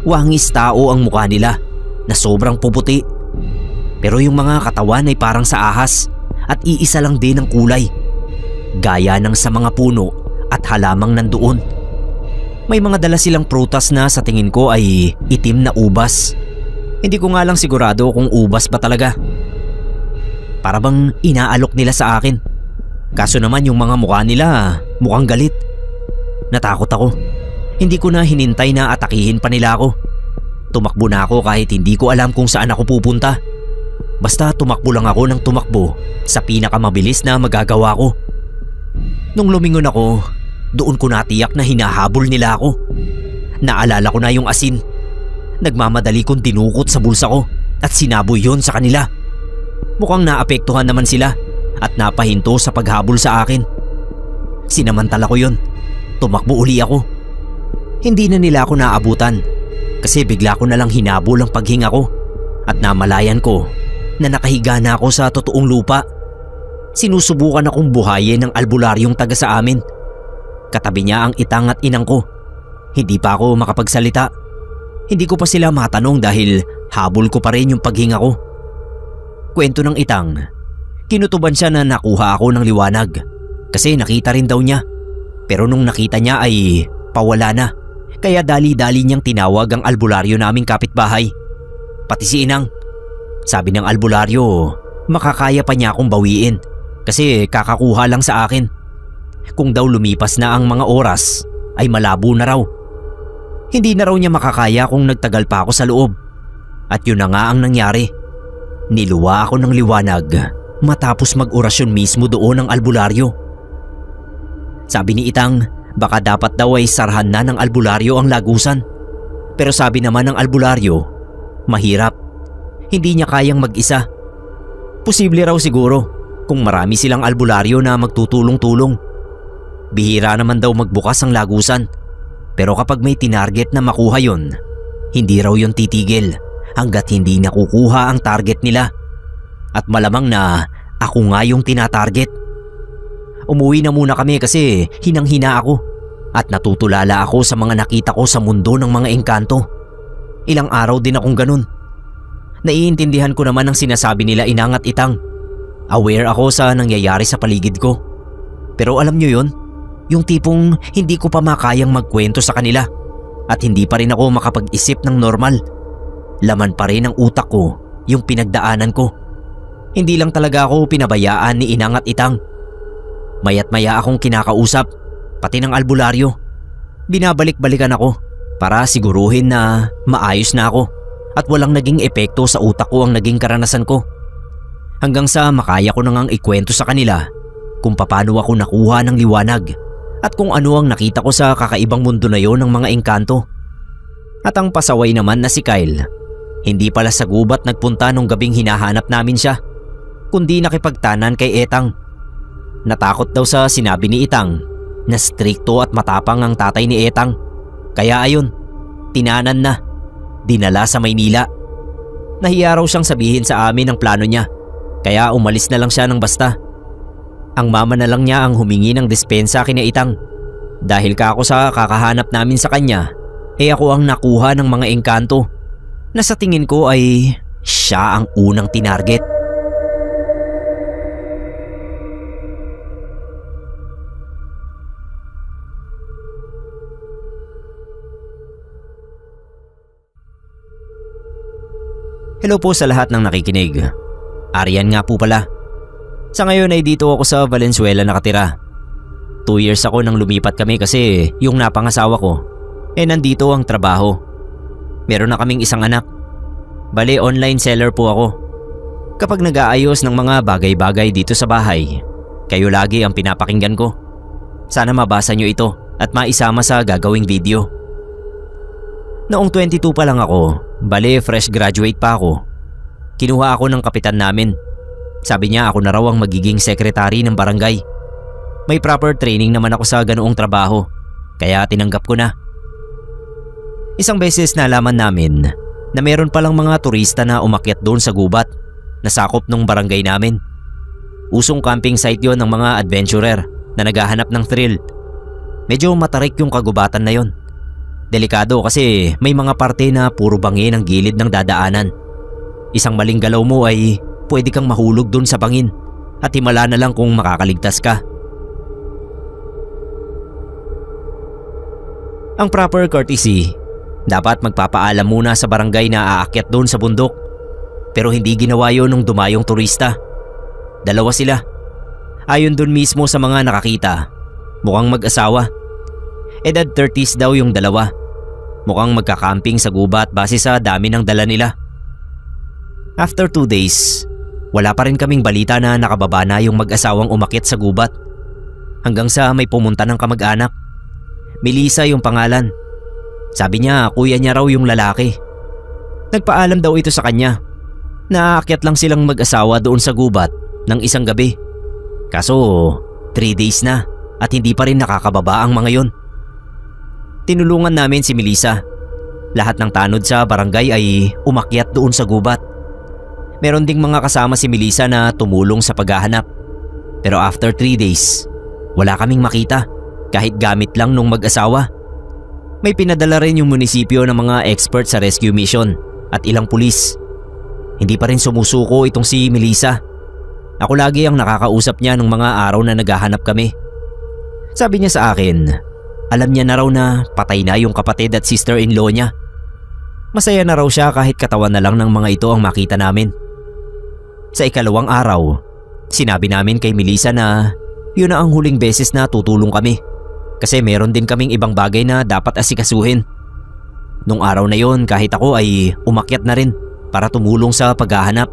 Wangis tao ang mukha nila na sobrang puputi. Pero yung mga katawan ay parang sa ahas at iisa lang din ang kulay. Gaya ng sa mga puno at halamang nandoon. May mga dala silang prutas na sa tingin ko ay itim na ubas. Hindi ko nga lang sigurado kung ubas ba talaga. Para bang inaalok nila sa akin. Kaso naman yung mga mukha nila mukhang galit. Natakot ako. Hindi ko na hinintay na atakihin pa nila ako. Tumakbo na ako kahit hindi ko alam kung saan ako pupunta. Basta tumakbo lang ako ng tumakbo sa pinakamabilis na magagawa ko. Nung lumingon ako, doon ko natiyak na hinahabol nila ako. Naalala ko na yung asin. Nagmamadali kong dinukot sa bulsa ko at sinaboy yon sa kanila. Mukhang naapektuhan naman sila at napahinto sa paghabol sa akin. Sinamantala ko yun. Tumakbo uli ako. Hindi na nila ako naabutan kasi bigla ko nalang hinabol ang paghinga ko at namalayan ko na nakahiga na ako sa totoong lupa. Sinusubukan akong buhayin ng albularyong taga sa amin. Katabi niya ang Itang at inang ko. Hindi pa ako makapagsalita. Hindi ko pa sila matanong dahil habol ko pa rin yung paghinga ko. Kwento ng Itang, kinutuban siya na nakuha ako ng liwanag kasi nakita rin daw niya. Pero nung nakita niya ay pawala na. Kaya dali-dali niyang tinawag ang albularyo naming kapitbahay. Pati si Inang. Sabi ng albularyo, makakaya pa niya akong bawiin kasi kakakuha lang sa akin. Kung daw lumipas na ang mga oras ay malabo na raw. Hindi na raw niya makakaya kung nagtagal pa ako sa loob. At yun na nga ang nangyari. Niluwa ako ng liwanag matapos mag-orasyon mismo doon ng albularyo. Sabi ni Itang, baka dapat daw ay sarhan na ng albularyo ang lagusan. Pero sabi naman ng albularyo, mahirap. Hindi niya kayang mag-isa. Posible raw siguro kung marami silang albularyo na magtutulong-tulong. Bihira naman daw magbukas ang lagusan. Pero kapag may tinarget na makuha yon, hindi raw yon titigil hanggat hindi nakukuha ang target nila. At malamang na ako nga yung tinatarget. Umuwi na muna kami kasi hinang-hina ako at natutulala ako sa mga nakita ko sa mundo ng mga engkanto. Ilang araw din akong ganun. Naiintindihan ko naman ang sinasabi nila Inang at Itang. Aware ako sa nangyayari sa paligid ko. Pero alam nyo yun? Yung tipong hindi ko pa makayang magkwento sa kanila at hindi pa rin ako makapag-isip ng normal. Laman pa rin ang utak ko yung pinagdaanan ko. Hindi lang talaga ako pinabayaan ni Inang at Itang. Mayat maya akong kinakausap, pati ng albularyo. Binabalik-balikan ako para siguruhin na maayos na ako at walang naging epekto sa utak ko ang naging karanasan ko. Hanggang sa makaya ko nang ikwento sa kanila kung paano ako nakuha ng liwanag at kung ano ang nakita ko sa kakaibang mundo na yon ng mga engkanto. At ang pasaway naman na si Kyle, hindi pala sa gubat nagpunta nung gabing hinahanap namin siya, kundi nakipagtanan kay Etang. Natakot daw sa sinabi ni Itang na strikto at matapang ang tatay ni Etang. Kaya ayun, tinanan na, dinala sa Maynila. Nahiya raw siyang sabihin sa amin ang plano niya, kaya umalis na lang siya ng basta. Ang mama na lang niya ang humingi ng dispensa kina Itang. Dahil kako sa kakahanap namin sa kanya, ako ang nakuha ng mga engkanto na sa tingin ko ay siya ang unang tinarget. Hello po sa lahat ng nakikinig. Arian nga po pala. Sa ngayon ay dito ako sa Valenzuela nakatira. 2 years ako nang lumipat kami kasi yung napangasawa ko nandito ang trabaho. Meron na kaming isang anak. Bale online seller po ako. Kapag nag-aayos ng mga bagay-bagay dito sa bahay, kayo lagi ang pinapakinggan ko. Sana mabasa nyo ito at maisama sa gagawing video. Noong 22 pa lang ako, bale fresh graduate pa ako, kinuha ako ng kapitan namin. Sabi niya ako na raw ang magiging sekretary ng barangay. May proper training naman ako sa ganoong trabaho, kaya tinanggap ko na. Isang beses nalaman namin na meron palang mga turista na umakyat doon sa gubat na sakop ng barangay namin. Usong camping site yon ng mga adventurer na naghahanap ng thrill. Medyo matarik yung kagubatan na yon. Delikado kasi may mga parte na puro bangin ang gilid ng dadaanan. Isang maling galaw mo ay pwede kang mahulog dun sa bangin at himala na lang kung makakaligtas ka. Ang proper courtesy, dapat magpapaalam muna sa barangay na aakyat doon sa bundok. Pero hindi ginawa yun nung dumayong turista. 2 sila. Ayon dun mismo sa mga nakakita, mukhang mag-asawa. Edad 30s daw yung 2. Mukhang magkakamping sa gubat base sa dami ng dala nila. After 2 days, wala pa rin kaming balita na nakababa na yung mag-asawang umakyat sa gubat. Hanggang sa may pumunta ng kamag-anak. Melissa yung pangalan. Sabi niya kuya niya raw yung lalaki. Nagpaalam daw ito sa kanya. Naakyat lang silang mag-asawa doon sa gubat ng isang gabi. Kaso 3 days na at hindi pa rin nakakababa ang mga yon. Tinulungan namin si Melissa. Lahat ng tanod sa barangay ay umakyat doon sa gubat. Meron ding mga kasama si Melissa na tumulong sa paghahanap. Pero after 3 days, wala kaming makita kahit gamit lang nung mag-asawa. May pinadala rin yung munisipyo ng mga expert sa rescue mission at ilang pulis. Hindi pa rin sumusuko itong si Melissa. Ako lagi ang nakakausap niya nung mga araw na naghahanap kami. Sabi niya sa akin, alam niya na raw na patay na yung kapatid at sister-in-law niya. Masaya na raw siya kahit katawan na lang ng mga ito ang makita namin. Sa ikalawang araw, sinabi namin kay Melissa na yun na ang huling beses na tutulong kami. Kasi meron din kaming ibang bagay na dapat asikasuhin. Nung araw na yon kahit ako ay umakyat na rin para tumulong sa paghahanap.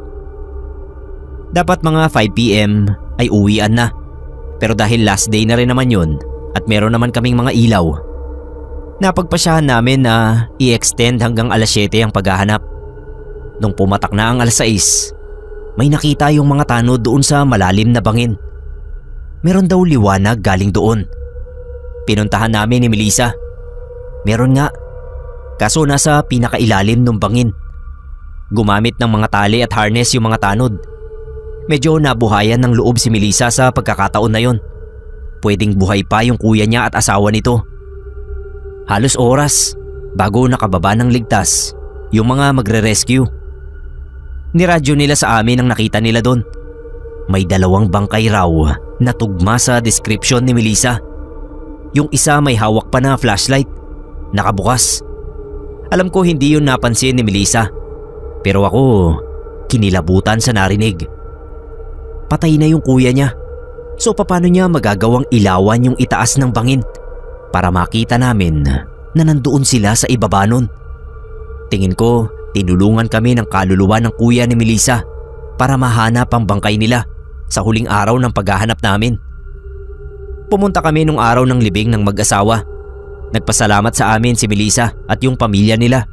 Dapat mga 5 PM ay uwian na. Pero dahil last day na rin naman yun at meron naman kaming mga ilaw, napagpasyahan namin na i-extend hanggang alas 7 ang paghahanap. Nung pumatak na ang alas 6, may nakita yung mga tanod doon sa malalim na bangin. Meron daw liwanag galing doon. Pinuntahan namin ni Melissa. Meron nga. Kaso nasa pinakailalim ng bangin. Gumamit ng mga tali at harness yung mga tanod. Medyo nabuhayan ng loob si Melissa sa pagkakataon na yon. Pwedeng buhay pa yung kuya niya at asawa nito. Halos oras bago nakababa ng ligtas yung mga magre-rescue. Niradyo nila sa amin ang nakita nila doon. May 2 bangkay raw na tugma sa description ni Melissa. Yung isa may hawak pa na flashlight, nakabukas. Alam ko hindi yun napansin ni Melissa, pero ako kinilabutan sa narinig. Patay na yung kuya niya, so paano niya magagawang ilawan yung itaas ng bangin para makita namin na nandoon sila sa ibaba nun? Tingin ko tinulungan kami ng kaluluwa ng kuya ni Melissa para mahanap ang bangkay nila sa huling araw ng paghahanap namin. Pumunta kami nung araw ng libing ng mag-asawa. Nagpasalamat sa amin si Melissa at yung pamilya nila.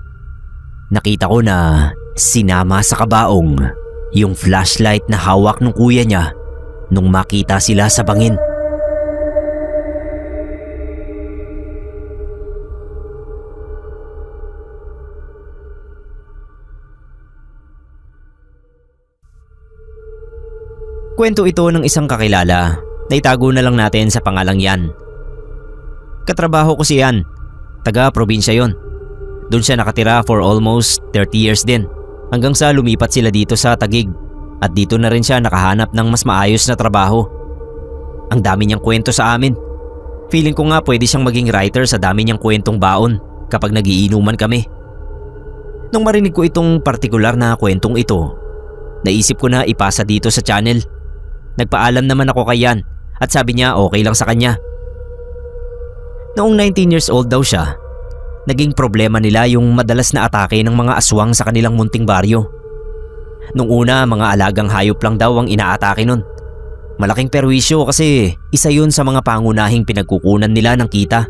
Nakita ko na sinama sa kabaong yung flashlight na hawak ng kuya niya nung makita sila sa bangin. Kwento ito ng isang kakilala na itago na lang natin sa pangalang Yan. Katrabaho ko si Yan. Taga-probinsya yon. Doon siya nakatira for almost 30 years din hanggang sa lumipat sila dito sa Taguig at dito na rin siya nakahanap ng mas maayos na trabaho. Ang dami niyang kwento sa amin. Feeling ko nga pwede siyang maging writer sa dami niyang kwentong baon kapag nagiinuman kami. Nung marinig ko itong partikular na kwentong ito, naisip ko na ipasa dito sa channel. Nagpaalam naman ako kay Yan at sabi niya okay lang sa kanya. Noong 19 years old daw siya, naging problema nila yung madalas na atake ng mga aswang sa kanilang munting baryo. Nung una, mga alagang hayop lang daw ang inaatake nun. Malaking perwisyo kasi isa yun sa mga pangunahing pinagkukunan nila ng kita.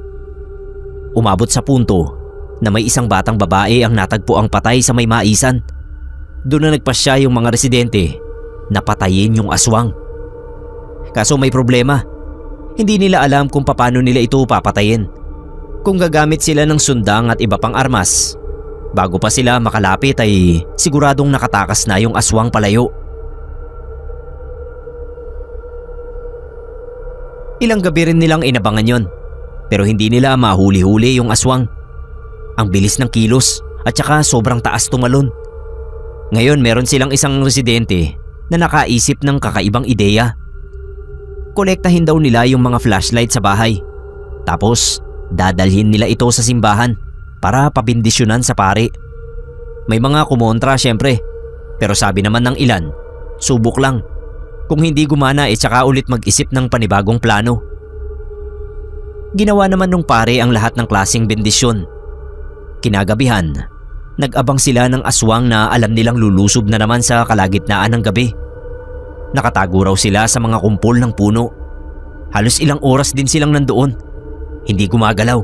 Umabot sa punto na may isang batang babae ang natagpo ang patay sa may maisan. Doon na nagpasya yung mga residente na patayin yung aswang. Kaso may problema. Hindi nila alam kung paano nila ito papatayin. Kung gagamit sila ng sundang at iba pang armas, bago pa sila makalapit ay siguradong nakatakas na yung aswang palayo. Ilang gabi rin nilang inabangan yon, pero hindi nila mahuli-huli yung aswang. Ang bilis ng kilos at saka sobrang taas tumalon. Ngayon meron silang isang residente na nakaisip ng kakaibang ideya. Kolektahin daw nila yung mga flashlight sa bahay. Tapos dadalhin nila ito sa simbahan para pabindisyonan sa pari. May mga kumontra syempre, pero sabi naman ng ilan, subok lang. Kung hindi gumana tsaka ulit mag-isip ng panibagong plano. Ginawa naman nung pare ang lahat ng klaseng bendisyon. Kinagabihan, nag-abang sila ng aswang na alam nilang lulusob na naman sa kalagitnaan ng gabi. Nakatago raw sila sa mga kumpol ng puno. Halos ilang oras din silang nandoon. Hindi gumagalaw.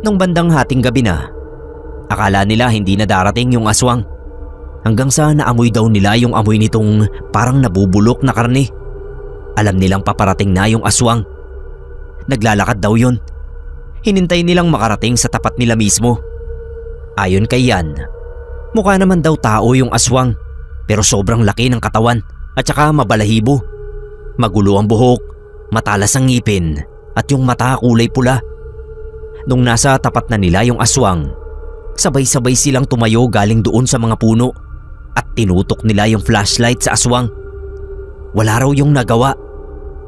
Nung bandang hating gabi na, akala nila hindi na darating yung aswang. hanggang sa naamoy daw nila yung amoy nitong parang nabubulok na karne. Alam nilang paparating na yung aswang. Naglalakad daw yun. Hinintay nilang makarating sa tapat nila mismo. Ayon kay Yan, mukha naman daw tao yung aswang pero sobrang laki ng katawan at saka mabalahibo. Magulo ang buhok, matalas ang ngipin at yung mata kulay pula. Nung nasa tapat na nila yung aswang, sabay-sabay silang tumayo galing doon sa mga puno at tinutok nila yung flashlight sa aswang. Wala raw yung nagawa.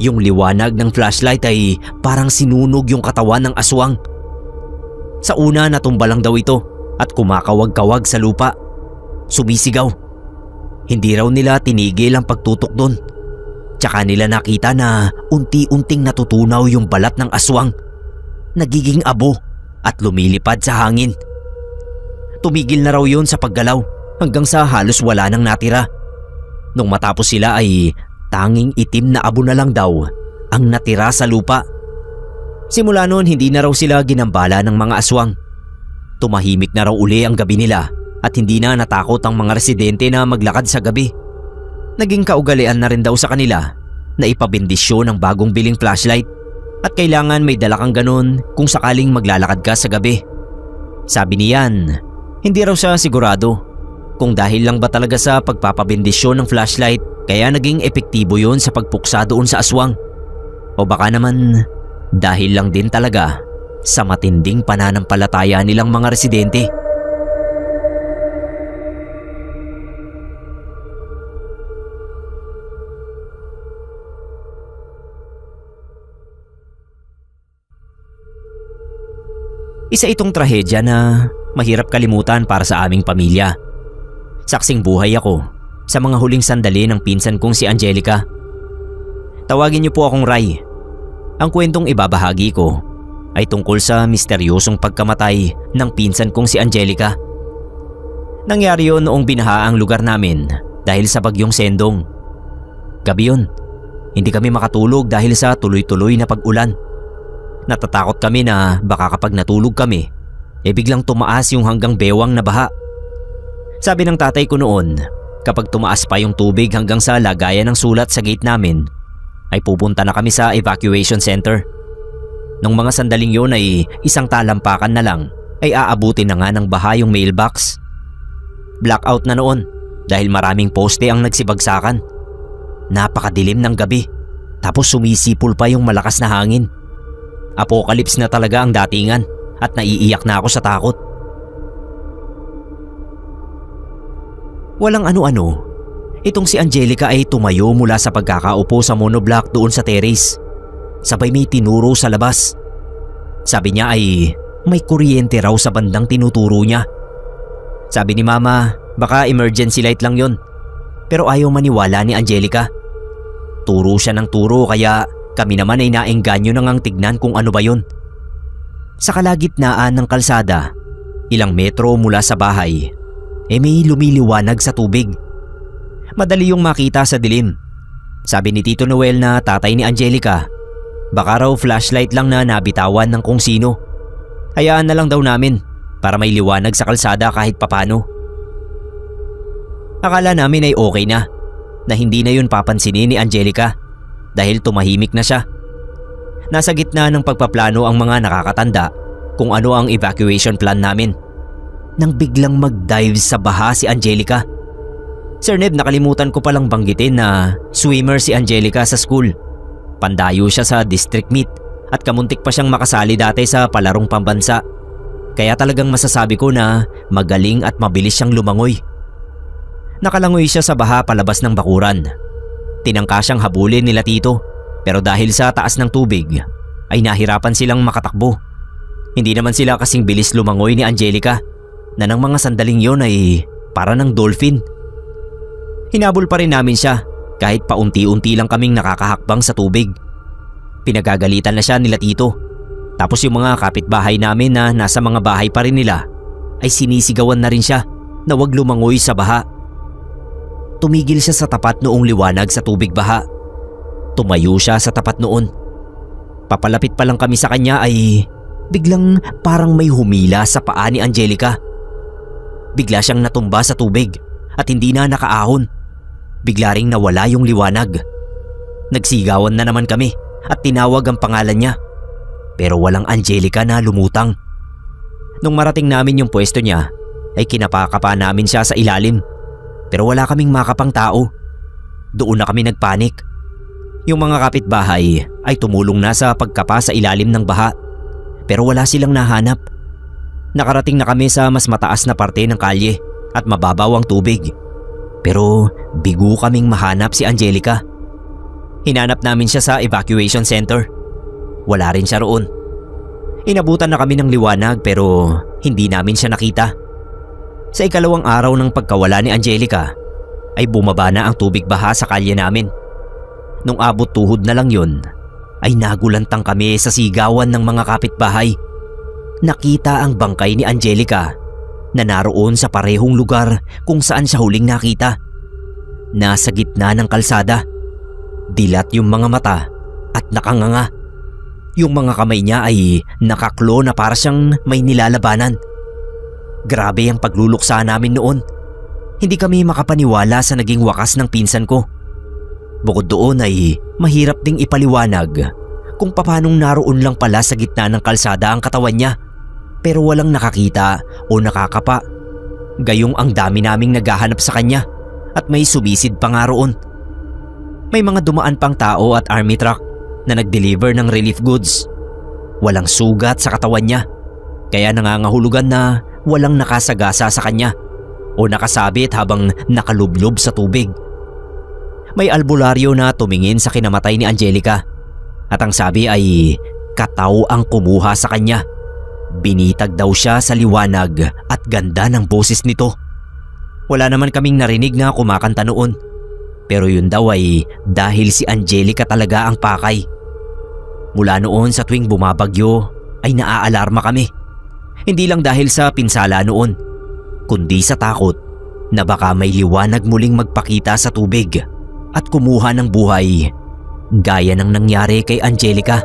Yung liwanag ng flashlight ay parang sinunog yung katawan ng aswang. Sa una natumba lang daw ito at kumakawag-kawag sa lupa. Sumisigaw. Hindi raw nila tinigil ang pagtutok doon. Tsaka nila nakita na unti-unting natutunaw yung balat ng aswang. Nagiging abo at lumilipad sa hangin. Tumigil na raw yun sa paggalaw hanggang sa halos wala nang natira. Nung matapos sila ay tanging itim na abo na lang daw ang natira sa lupa. Simula noon hindi na raw sila ginambala ng mga aswang. Tumahimik na raw uli ang gabi nila at hindi na natakot ang mga residente na maglakad sa gabi. Naging kaugalian na rin daw sa kanila na ipabendisyon ng bagong biling flashlight at kailangan may dala kang ganun kung sakaling maglalakad ka sa gabi. Sabi ni Yan, hindi raw siya sigurado kung dahil lang ba talaga sa pagpapabendisyon ng flashlight kaya naging epektibo yun sa pagpuksa doon sa aswang. O baka naman dahil lang din talaga sa matinding pananampalataya nilang mga residente. Isa itong trahedya na mahirap kalimutan para sa aming pamilya. Saksing buhay ako sa mga huling sandali ng pinsan kong si Angelica. Tawagin niyo po akong Ray. Ang kwentong ibabahagi ko ay tungkol sa misteryosong pagkamatay ng pinsan kong si Angelica. Nangyari yun noong binaha ang lugar namin dahil sa bagyong Sendong. Gabi yun, hindi kami makatulog dahil sa tuloy-tuloy na pag-ulan. Natatakot kami na baka kapag natulog kami, biglang tumaas yung hanggang bewang na baha. Sabi ng tatay ko noon, kapag tumaas pa yung tubig hanggang sa lagayan ng sulat sa gate namin, ay pupunta na kami sa evacuation center. Nung mga sandaling yun ay isang talampakan na lang ay aabutin na nga ng baha yung mailbox. Blackout na noon dahil maraming poste ang nagsibagsakan. Napakadilim ng gabi tapos sumisipol pa yung malakas na hangin. Apocalypse na talaga ang datingan at naiiyak na ako sa takot. Walang ano-ano, itong si Angelica ay tumayo mula sa pagkakaupo sa monoblock doon sa terrace. Sabay may tinuro sa labas. Sabi niya ay may kuryente raw sa bandang tinuturo niya. Sabi ni Mama, baka emergency light lang yon. Pero ayaw maniwala ni Angelica. Turo siya ng turo kaya kami naman ay naengganyo na ngang tignan kung ano ba yon. Sa kalagitnaan ng kalsada, ilang metro mula sa bahay, may lumiliwanag sa tubig. Madali yung makita sa dilim. Sabi ni Tito Noel na tatay ni Angelica, baka raw flashlight lang na nabitawan ng kung sino. Hayaan na lang daw namin para may liwanag sa kalsada kahit papano. Akala namin ay okay na hindi na yun papansinin ni Angelica dahil tumahimik na siya. Nasa gitna ng pagpaplano ang mga nakakatanda kung ano ang evacuation plan namin nang biglang mag-dive sa baha si Angelica. Sir Neb, nakalimutan ko palang banggitin na swimmer si Angelica sa school. Pandayo siya sa district meet at kamuntik pa siyang makasali dati sa palarong pambansa. Kaya talagang masasabi ko na magaling at mabilis siyang lumangoy. Nakalangoy siya sa baha palabas ng bakuran. Tinangka siyang habulin nila Tito pero dahil sa taas ng tubig ay nahirapan silang makatakbo. Hindi naman sila kasing bilis lumangoy ni Angelica na ng mga sandaling yon ay para ng dolphin. Hinabol pa rin namin siya kahit paunti-unti lang kaming nakakahakbang sa tubig. Pinagagalitan na siya nila Tito. Tapos yung mga kapitbahay namin na nasa mga bahay pa rin nila ay sinisigawan na rin siya na wag lumangoy sa baha. Tumigil siya sa tapat noong liwanag sa tubig baha. Tumayo siya sa tapat noon. Papalapit pa lang kami sa kanya ay biglang parang may humila sa paa ni Angelica. Bigla siyang natumba sa tubig at hindi na nakaahon. Bigla ring nawala yung liwanag. Nagsigawan na naman kami at tinawag ang pangalan niya. Pero walang Angelica na lumutang. Nung marating namin yung pwesto niya, ay kinapakapa namin siya sa ilalim. Pero wala kaming makapang tao. Doon na kami nagpanik. Yung mga kapitbahay ay tumulong na sa pagkapa sa ilalim ng baha. Pero wala silang nahanap. Nakarating na kami sa mas mataas na parte ng kalye at mababaw ang tubig. Pero bigo kaming mahanap si Angelica. Hinanap namin siya sa evacuation center. Wala rin siya roon. Inabutan na kami ng liwanag pero hindi namin siya nakita. Sa ikalawang araw ng pagkawala ni Angelica ay bumaba na ang tubig baha sa kalye namin. Nung abot tuhod na lang yun ay nagulantang kami sa sigawan ng mga kapitbahay. Nakita ang bangkay ni Angelica na naroon sa parehong lugar kung saan siya huling nakita. Nasa gitna ng kalsada. Dilat yung mga mata at nakanganga. Yung mga kamay niya ay nakaklo na para siyang may nilalabanan. Grabe ang pagluluksa namin noon. Hindi kami makapaniwala sa naging wakas ng pinsan ko. Bukod doon ay mahirap ding ipaliwanag kung papanong naroon lang pala sa gitna ng kalsada ang katawan niya pero walang nakakita o nakakapa. Gayong ang dami naming naghahanap sa kanya at may sumisid pa nga roon. May mga dumaan pang tao at army truck na nag-deliver ng relief goods. Walang sugat sa katawan niya kaya nangangahulugan na walang nakasagasa sa kanya o nakasabit habang nakalublob sa tubig. May albularyo na tumingin sa kinamatay ni Angelica at ang sabi ay kataw ang kumuha sa kanya. Binitag daw siya sa liwanag at ganda ng boses nito. Wala naman kaming narinig na kumakanta noon. Pero yun daw ay dahil si Angelica talaga ang pakay. Mula noon sa tuwing bumabagyo ay naaalarma kami. Hindi lang dahil sa pinsala noon, kundi sa takot na baka may liwanag muling magpakita sa tubig at kumuha ng buhay gaya ng nangyari kay Angelica.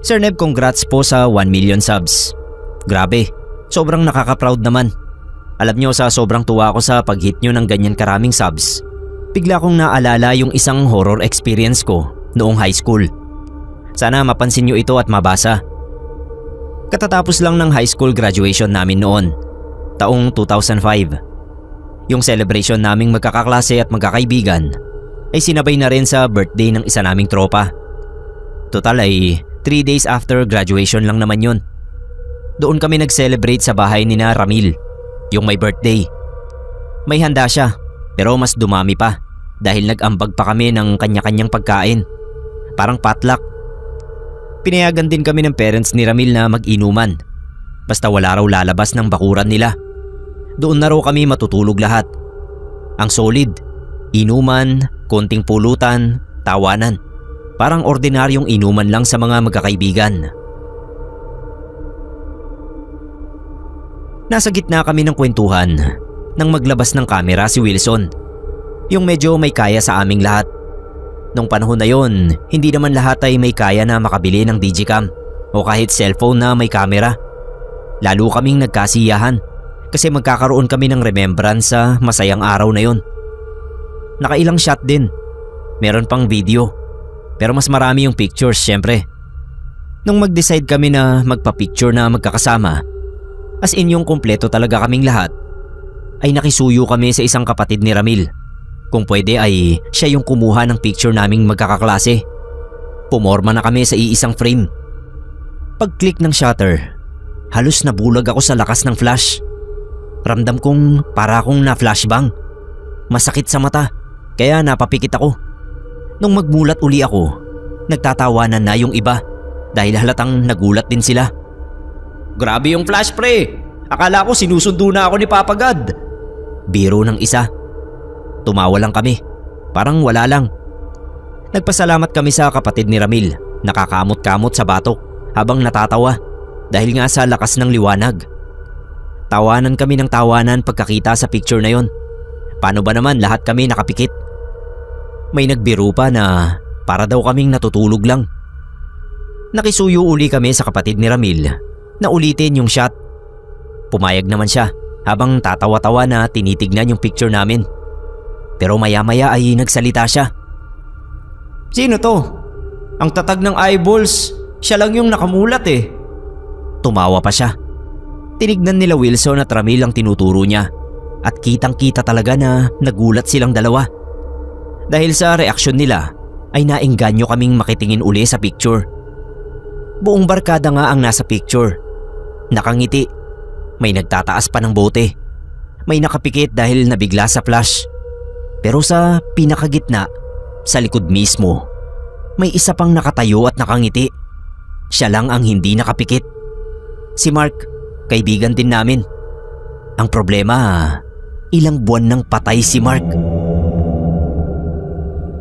Sir Neb, congrats po sa 1 million subs. Grabe, sobrang nakaka-proud naman. Alam nyo, sa sobrang tuwa ko sa pag-hit nyo ng ganyan karaming subs, bigla kong naalala yung isang horror experience ko noong high school. Sana mapansin nyo ito at mabasa. Katatapos lang ng high school graduation namin noon, taong 2005. Yung celebration naming magkakaklase at magkakaibigan ay sinabay na rin sa birthday ng isa naming tropa. Total ay 3 days after graduation lang naman yun. Doon kami nag-celebrate sa bahay ni na Ramil, yung may birthday. May handa siya, pero mas dumami pa dahil nag-ambag pa kami ng kanya-kanyang pagkain. Parang potluck. Pinayagan din kami ng parents ni Ramil na mag-inuman. Basta wala raw lalabas ng bakuran nila. Doon na raw kami matutulog lahat. Ang solid, inuman, konting pulutan, tawanan. Parang ordinaryong inuman lang sa mga magkakaibigan. Nasa gitna kami ng kwentuhan nang maglabas ng kamera si Wilson. Yung medyo may kaya sa aming lahat. Nung panahon na yon, hindi naman lahat ay may kaya na makabili ng digicam o kahit cellphone na may kamera. Lalo kaming nagkasiyahan kasi magkakaroon kami ng remembrance sa masayang araw na yon. Nakailang shot din. Meron pang video. Pero mas marami yung pictures syempre. Nung mag-decide kami na magpa-picture na magkakasama, as in yung kumpleto talaga kaming lahat, ay nakisuyo kami sa isang kapatid ni Ramil. Kung pwede ay siya yung kumuha ng picture naming magkakaklase. Pumorma na kami sa iisang frame. Pag-click ng shutter, halos nabulag ako sa lakas ng flash. Ramdam kong para akong na-flashbang. Masakit sa mata, kaya napapikit ako. Nung magmulat uli ako, nagtatawanan na yung iba dahil halatang nagulat din sila. Grabe yung flash pre! Akala ko sinusundo na ako ni Papa God. Biro ng isa. Tumawa lang kami. Parang wala lang. Nagpasalamat kami sa kapatid ni Ramil. Nakakamot-kamot sa batok habang natatawa dahil nga sa lakas ng liwanag. Tawanan kami ng tawanan pagkakita sa picture na yon. Paano ba naman lahat kami nakapikit? May nagbiro pa na para daw kaming natutulog lang. Nakisuyo uli kami sa kapatid ni Ramil na ulitin yung shot. Pumayag naman siya habang tatawa-tawa na tinitignan yung picture namin. Pero maya-maya ay nagsalita siya. "Sino to? Ang tatag ng eyeballs, siya lang yung nakamulat eh." Tumawa pa siya. Tinignan nila Wilson at Ramil ang tinuturo niya at kitang-kita talaga na nagulat silang dalawa. Dahil sa reaksyon nila ay naengganyo kaming makitingin uli sa picture. Buong barkada nga ang nasa picture. Nakangiti. May nagtataas pa ng bote. May nakapikit dahil nabigla sa flash. Pero sa pinakagitna, sa likod mismo, may isa pang nakatayo at nakangiti. Siya lang ang hindi nakapikit. Si Mark, kaibigan din namin. Ang problema, ilang buwan nang patay si Mark.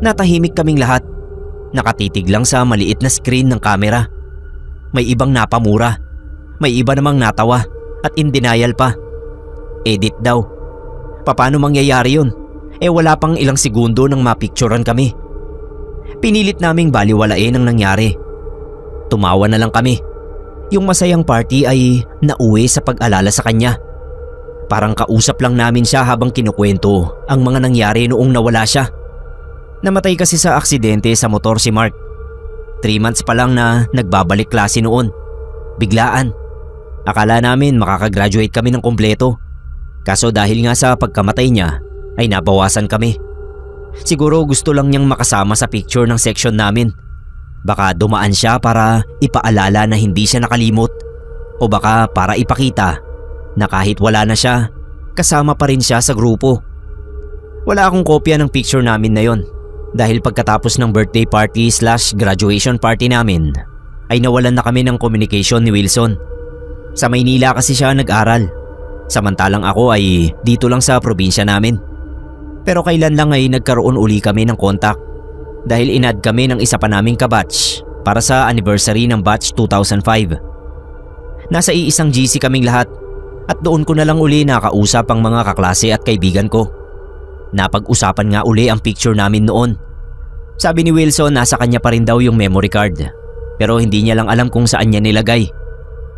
Natahimik kaming lahat. Nakatitig lang sa maliit na screen ng kamera. May ibang napamura. May iba namang natawa at in denial pa. Edit daw. Paano mangyayari yun? Wala pang ilang segundo nang mapicturan kami. Pinilit naming baliwalain ang nangyari. Tumawa na lang kami. Yung masayang party ay nauwi sa pag-alala sa kanya. Parang kausap lang namin siya habang kinukwento ang mga nangyari noong nawala siya. Namatay kasi sa aksidente sa motor si Mark. 3 months pa lang na nagbabalik klase noon. Biglaan. Akala namin makakagraduate kami ng kumpleto. Kaso dahil nga sa pagkamatay niya ay nabawasan kami. Siguro gusto lang niyang makasama sa picture ng section namin. Baka dumaan siya para ipaalala na hindi siya nakalimot. O baka para ipakita na kahit wala na siya, kasama pa rin siya sa grupo. Wala akong kopya ng picture namin na yon. Dahil pagkatapos ng birthday party / graduation party namin, ay nawalan na kami ng communication ni Wilson. Sa Maynila kasi siya nag-aral. Samantalang ako ay dito lang sa probinsya namin. Pero kailan lang ay nagkaroon uli kami ng contact. Dahil in-add kami ng isa pa naming kabatch para sa anniversary ng batch 2005. Nasa iisang GC kaming lahat at doon ko na lang uli nakausap ang mga kaklase at kaibigan ko. Napag-usapan nga uli ang picture namin noon. Sabi ni Wilson nasa kanya pa rin daw yung memory card. Pero hindi niya lang alam kung saan niya nilagay.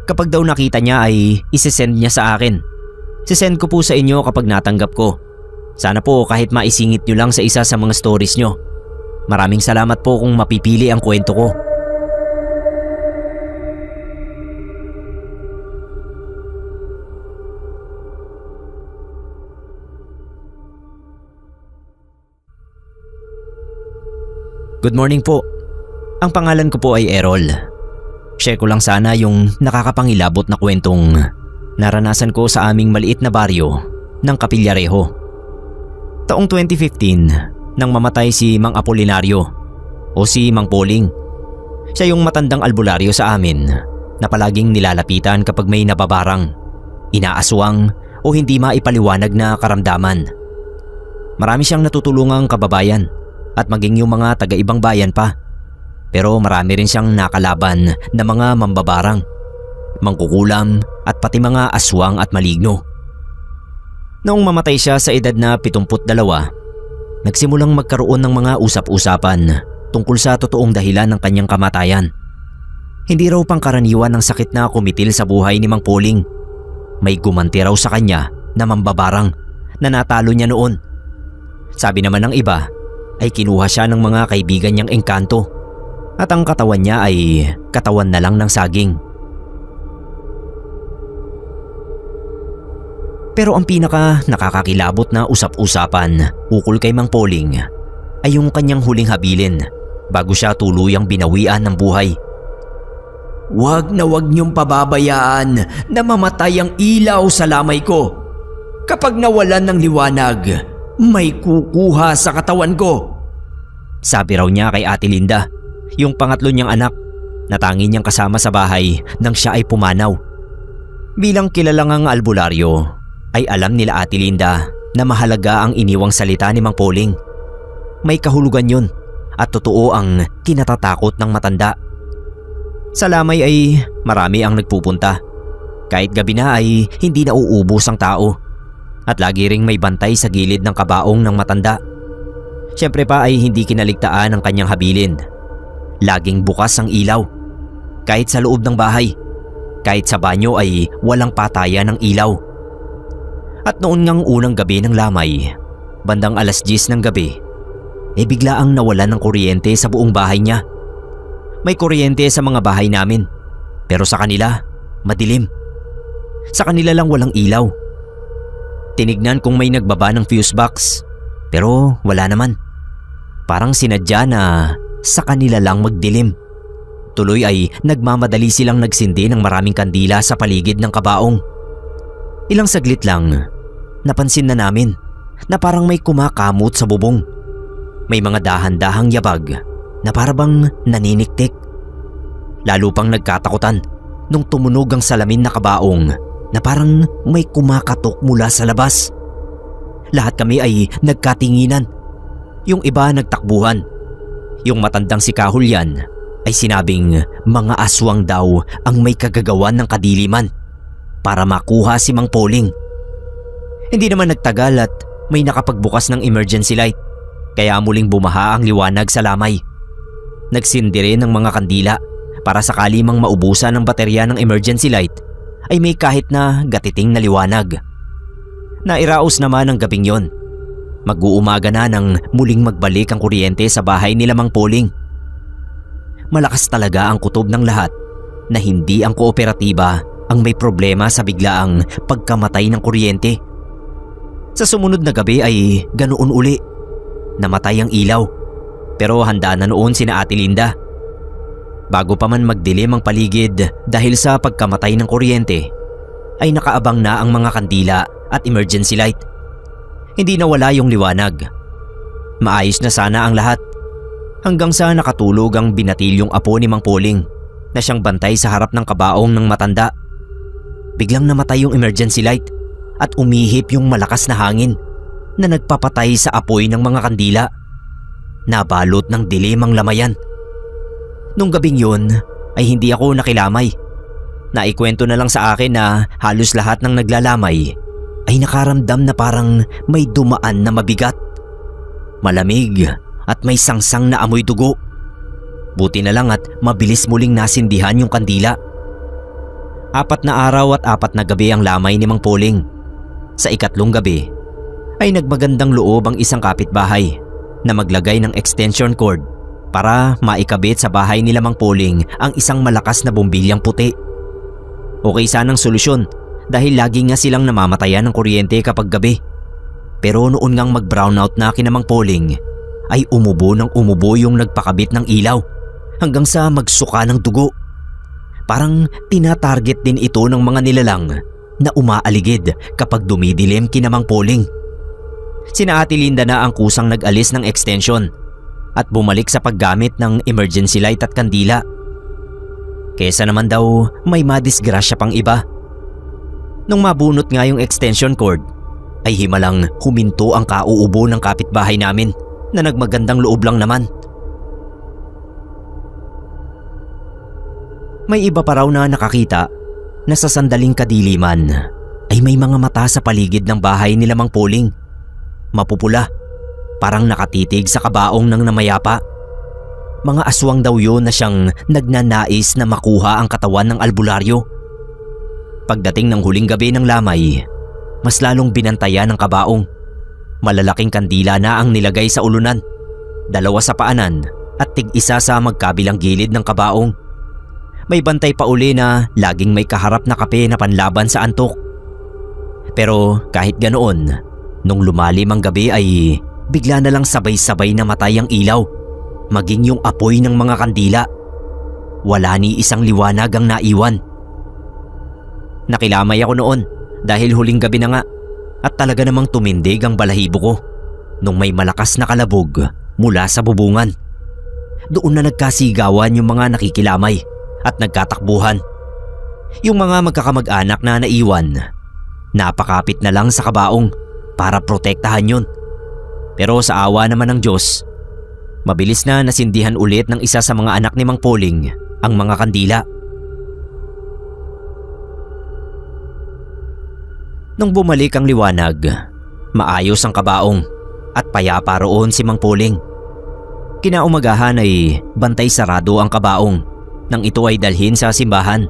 Kapag daw nakita niya ay isesend niya sa akin. Sisend ko po sa inyo kapag natanggap ko. Sana po kahit maisingit nyo lang sa isa sa mga stories nyo. Maraming salamat po kung mapipili ang kwento ko. Good morning po. Ang pangalan ko po ay Errol. Share ko lang sana yung nakakapangilabot na kwentong naranasan ko sa aming maliit na baryo ng Kapilyareho. Taong 2015 nang mamatay si Mang Apolinario o si Mang Poling. Siya yung matandang albularyo sa amin na palaging nilalapitan kapag may nababarang, inaaswang o hindi maipaliwanag na karamdaman. Marami siyang natutulungang kababayan at maging yung mga taga-ibang bayan pa. Pero marami rin siyang nakalaban na mga mambabarang, mangkukulam at pati mga aswang at maligno. Noong mamatay siya sa edad na 72, nagsimulang magkaroon ng mga usap-usapan tungkol sa totoong dahilan ng kanyang kamatayan. Hindi raw pangkaraniwan ng sakit na kumitil sa buhay ni Mang Poling. May gumanti raw sa kanya na mambabarang na natalo niya noon. Sabi naman ng iba ay kinuha siya ng mga kaibigan niyang engkanto at ang katawan niya ay katawan na lang ng saging. Pero ang pinaka nakakakilabot na usap-usapan ukol kay Mang Poling ay yung kanyang huling habilin bago siya tuluyang binawian ng buhay. "Wag na wag niyong pababayaan na mamatay ang ilaw sa lamay ko. Kapag nawalan ng liwanag, may kukuha sa katawan ko." Sabi raw niya kay Ate Linda, yung pangatlo niyang anak na tangi niyang kasama sa bahay nang siya ay pumanaw. Bilang kilalang albularyo, ay alam nila Ate Linda na mahalaga ang iniwang salita ni Mang Poling. May kahulugan yun at totoo ang kinatatakot ng matanda. Sa lamay ay marami ang nagpupunta. Kahit gabi na ay hindi nauubos ang tao. At lagi ring may bantay sa gilid ng kabaong ng matanda. Siyempre pa ay hindi kinaligtaan ang kanyang habilin. Laging bukas ang ilaw. Kahit sa loob ng bahay, kahit sa banyo ay walang patayan ng ilaw. At noon ngang unang gabi ng lamay, bandang 10:00 ng gabi, bigla ang nawalan ng kuryente sa buong bahay niya. May kuryente sa mga bahay namin, pero sa kanila, madilim. Sa kanila lang walang ilaw. Tinignan kung may nagbaba ng fuse box, pero wala naman. Parang sinadya na sa kanila lang magdilim. Tuloy ay nagmamadali silang nagsindi ng maraming kandila sa paligid ng kabaong. Ilang saglit lang, napansin na namin na parang may kumakamot sa bubong. May mga dahan-dahang yabag na parabang naniniktik. Lalo pang nagkatakutan nung tumunog ang salamin na kabaong na parang may kumakatok mula sa labas. Lahat kami ay nagkatinginan. Yung iba nagtakbuhan. Yung matandang si Kahulyan ay sinabing mga aswang daw ang may kagagawan ng kadiliman para makuha si Mang Poling. Hindi naman nagtagal at may nakapagbukas ng emergency light, kaya muling bumaha ang liwanag sa lamay. Nagsindi rin ng mga kandila para sakali mang maubusan ng baterya ng emergency light ay may kahit na gatiting na liwanag. Nairaos naman ang gabing yon. Mag-uumaga na nang muling magbalik ang kuryente sa bahay nila Mang Poling. Malakas talaga ang kutob ng lahat na hindi ang kooperatiba ang may problema sa biglaang pagkamatay ng kuryente. Sa sumunod na gabi ay ganoon uli. Namatay ang ilaw, pero handa na noon sina Ate Linda. Bago pa man magdilim ang paligid dahil sa pagkamatay ng kuryente, ay nakaabang na ang mga kandila at emergency light. Hindi nawala yung liwanag. Maayos na sana ang lahat. Hanggang sa nakatulog ang binatilyong apo ni Mang Poling na siyang bantay sa harap ng kabaong ng matanda. Biglang namatay yung emergency light at umihip yung malakas na hangin na nagpapatay sa apoy ng mga kandila. Nabalot ng dilim ang lamayan. Nung gabing yun ay hindi ako nakilamay. Naikwento na lang sa akin na halos lahat ng naglalamay ay nakaramdam na parang may dumaan na mabigat. Malamig at may sangsang na amoy dugo. Buti na lang at mabilis muling nasindihan yung kandila. 4 na araw at 4 na gabi ang lamay ni Mang Poling. Sa ikatlong gabi ay nagmagandang loob ang isang kapitbahay na maglagay ng extension cord para maikabit sa bahay nila Mang Poling ang isang malakas na bombilyang puti. Okay sanang solusyon dahil lagi nga silang namamatayan ng kuryente kapag gabi. Pero noon ngang mag-brownout na kina Mang Poling ay umubo ng umubo yung nagpakabit ng ilaw hanggang sa magsuka ng dugo. Parang tinatarget din ito ng mga nilalang na umaaligid kapag dumidilim kina Mang Poling. Sina Ate Linda na ang kusang nag-alis ng extension at bumalik sa paggamit ng emergency light at kandila. Kesa naman daw may madisgrasya pang iba. Nung mabunot nga yung extension cord, ay himalang huminto ang kauubo ng kapitbahay namin na nagmagandang loob lang naman. May iba pa raw na nakakita na sa sandaling kadiliman ay may mga mata sa paligid ng bahay nila Mang Poling. Mapupula, parang nakatitig sa kabaong ng namayapa. Mga aswang daw yun na siyang nagnanais na makuha ang katawan ng albularyo. Pagdating ng huling gabi ng lamay, mas lalong binantayan ng kabaong. Malalaking kandila na ang nilagay sa ulunan, 2 sa paanan at tig-1 sa magkabilang gilid ng kabaong. May bantay pa uli na laging may kaharap na kape na panlaban sa antok. Pero kahit ganoon, nung lumalim ang gabi ay bigla na lang sabay-sabay namatay ang ilaw, maging yung apoy ng mga kandila. Wala ni isang liwanag ang naiwan. Nakilamay ako noon dahil huling gabi na nga at talaga namang tumindig ang balahibo ko nung may malakas na kalabog mula sa bubungan. Doon na nagkasigawan yung mga nakikilamay at nagkatakbuhan. Yung mga magkakamag-anak na naiwan, napakapit na lang sa kabaong para protektahan yun. Pero sa awa naman ng Diyos, mabilis na nasindihan ulit ng isa sa mga anak ni Mang Poling ang mga kandila. Nung bumalik ang liwanag, maayos ang kabaong at payapa roon si Mang Poling. Kinaumagahan ay bantay sarado ang kabaong nang ito ay dalhin sa simbahan.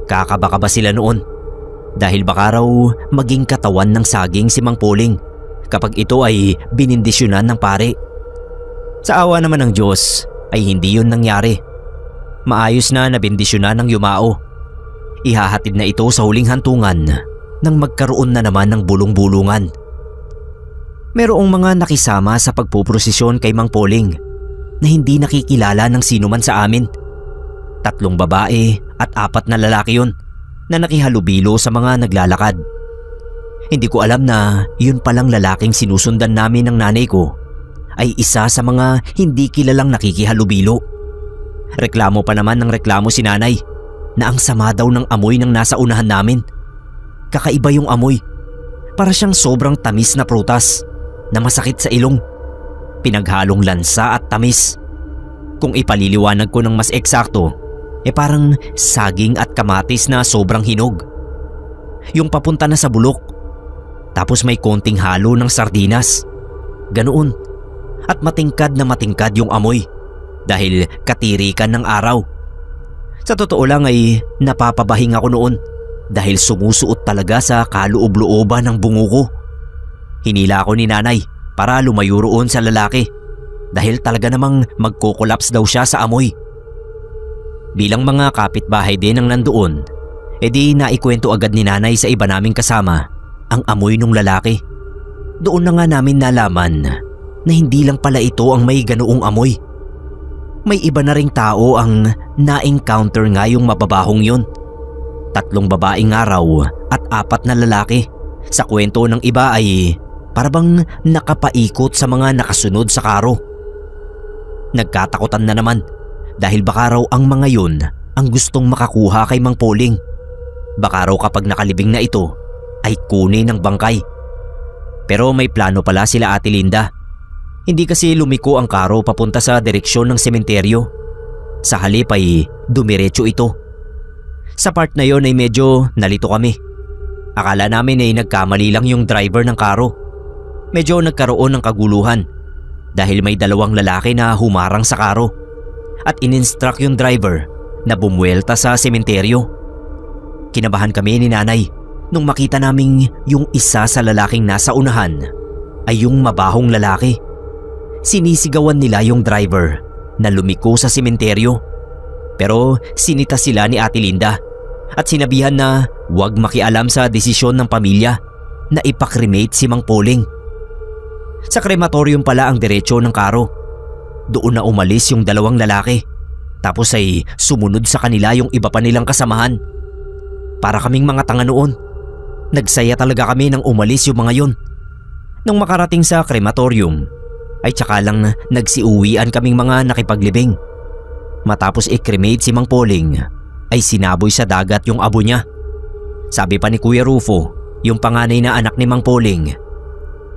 Kakaba-kaba sila noon dahil baka raw maging katawan ng saging si Mang Poling kapag ito ay binindisyonan ng pare. Sa awa naman ng Diyos ay hindi yun nangyari. Maayos na nabindisyonan ng yumao. Ihahatid na ito sa huling hantungan nang magkaroon na naman ng bulong-bulungan. Merong mga nakisama sa pagpuprosesyon kay Mang Poling na hindi nakikilala ng sino man sa amin. 3 babae at 4 na lalaki yun na nakihalubilo sa mga naglalakad. Hindi ko alam na yun palang lalaking sinusundan namin ng nanay ko ay isa sa mga hindi kilalang nakikihalubilo. Reklamo pa naman ng reklamo si nanay na ang sama daw ng amoy ng nasa unahan namin. Kakaiba yung amoy. Para siyang sobrang tamis na prutas na masakit sa ilong. Pinaghalong lansa at tamis. Kung ipaliliwanag ko ng mas eksakto, parang saging at kamatis na sobrang hinog. Yung papunta na sa bulok. Tapos may konting halo ng sardinas. Ganoon. At matingkad na matingkad yung amoy dahil katirikan ng araw. Sa totoo lang ay napapabahing ako noon dahil sumusuot talaga sa kaloob-looban ng bungo ko. Hinila ako ni nanay para lumayo roon sa lalaki dahil talaga namang magkukolaps daw siya sa amoy. Bilang mga kapitbahay din ang nandoon, edi naikwento agad ni nanay sa iba naming kasama ang amoy ng lalaki. Doon na nga namin nalaman na hindi lang pala ito ang may ganoong amoy. May iba na ring tao ang na-encounter nga yung mababahong yun. 3 babaeng araw at 4 na lalaki. Sa kwento ng iba ay parabang nakapaikot sa mga nakasunod sa karo. Nagkatakutan na naman dahil baka raw ang mga yun ang gustong makakuha kay Mang Poling. Baka raw kapag nakalibing na ito ay kunin ng bangkay. Pero may plano pala sila Ate Linda. Hindi kasi lumiko ang karo papunta sa direksyon ng sementeryo. Sa halip ay dumiretso ito. Sa part na yon ay medyo nalito kami. Akala namin ay nagkamali lang yung driver ng karo. Medyo nagkaroon ng kaguluhan dahil may 2 lalaki na humarang sa karo at in-instruct yung driver na bumuelta sa sementeryo. Kinabahan kami ni nanay nung makita naming yung isa sa lalaking nasa unahan ay yung mabahong lalaki. Sinisigawan nila yung driver na lumiko sa sementeryo pero sinita sila ni Ate Linda at sinabihan na huwag makialam sa desisyon ng pamilya na ipakremate si Mang Poling. Sa krematorium pala ang diretsyo ng karo. Doon na umalis yung 2 lalaki tapos ay sumunod sa kanila yung iba pa nilang kasamahan. Para kaming mga tanga noon. Nagsaya talaga kami nang umalis yung mga yun. Nung makarating sa krematorium ay tsaka lang nagsiuwian kaming mga nakipaglibing. Matapos i-cremate si Mang Poling ay sinaboy sa dagat yung abo niya. Sabi pa ni Kuya Rufo, yung panganay na anak ni Mang Poling,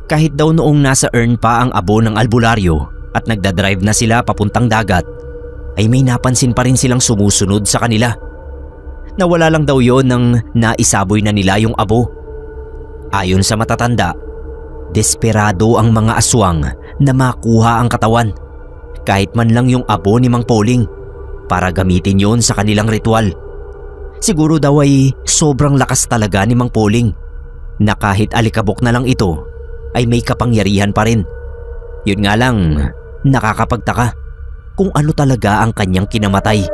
kahit daw noong nasa urn pa ang abo ng albularyo at nagdadrive na sila papuntang dagat, ay may napansin pa rin silang sumusunod sa kanila. Nawala lang daw yon nang naisaboy na nila yung abo. Ayon sa matatanda, desperado ang mga aswang na makuha ang katawan, kahit man lang yung abo ni Mang Poling, para gamitin yon sa kanilang ritual. Siguro daw ay sobrang lakas talaga ni Mang Poling na kahit alikabok na lang ito ay may kapangyarihan pa rin. Yun nga lang, nakakapagtaka kung ano talaga ang kanyang kinamatay.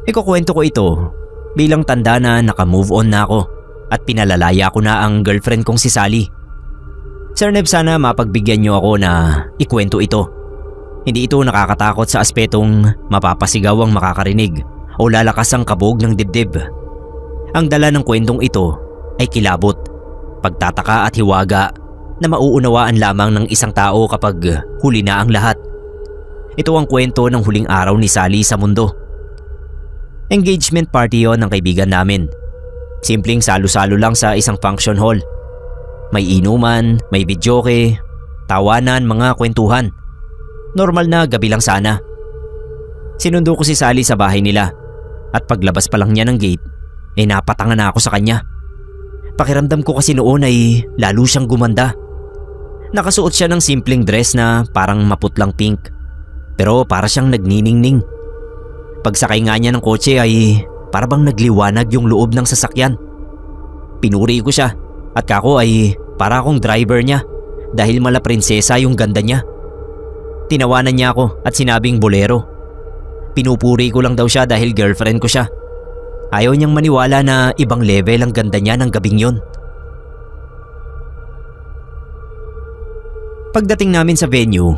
Ikukwento ko ito bilang tanda na naka-move on na ako at pinalalaya ko na ang girlfriend kong si Sally. Sir Neb, sana mapagbigyan niyo ako na ikwento ito. Hindi ito nakakatakot sa aspetong mapapasigaw ang makakarinig o lalakas ang kabog ng dibdib. Ang dala ng kwentong ito ay kilabot, pagtataka at hiwaga na mauunawaan lamang ng isang tao kapag huli na ang lahat. Ito ang kwento ng huling araw ni Sally sa mundo. Engagement party yon ng kaibigan namin. Simpleng salo-salo lang sa isang function hall. May inuman, may videoke, tawanan, mga kwentuhan. Normal na gabi lang sana. Sinundo ko si Sally sa bahay nila at paglabas pa lang niya ng gate napatangan na ako sa kanya. Pakiramdam ko kasi noon ay lalo siyang gumanda. Nakasuot siya ng simpleng dress na parang maputlang pink pero para siyang nagniningning. Pagsakay nga niya ng kotse ay para bang nagliwanag yung loob ng sasakyan. Pinuri ko siya at kako ay para akong driver niya dahil mala prinsesa yung ganda niya. Tinawanan niya ako at sinabing bolero. Pinupuri ko lang daw siya dahil girlfriend ko siya. Ayaw niyang maniwala na ibang level ang ganda niya ng gabing yun. Pagdating namin sa venue,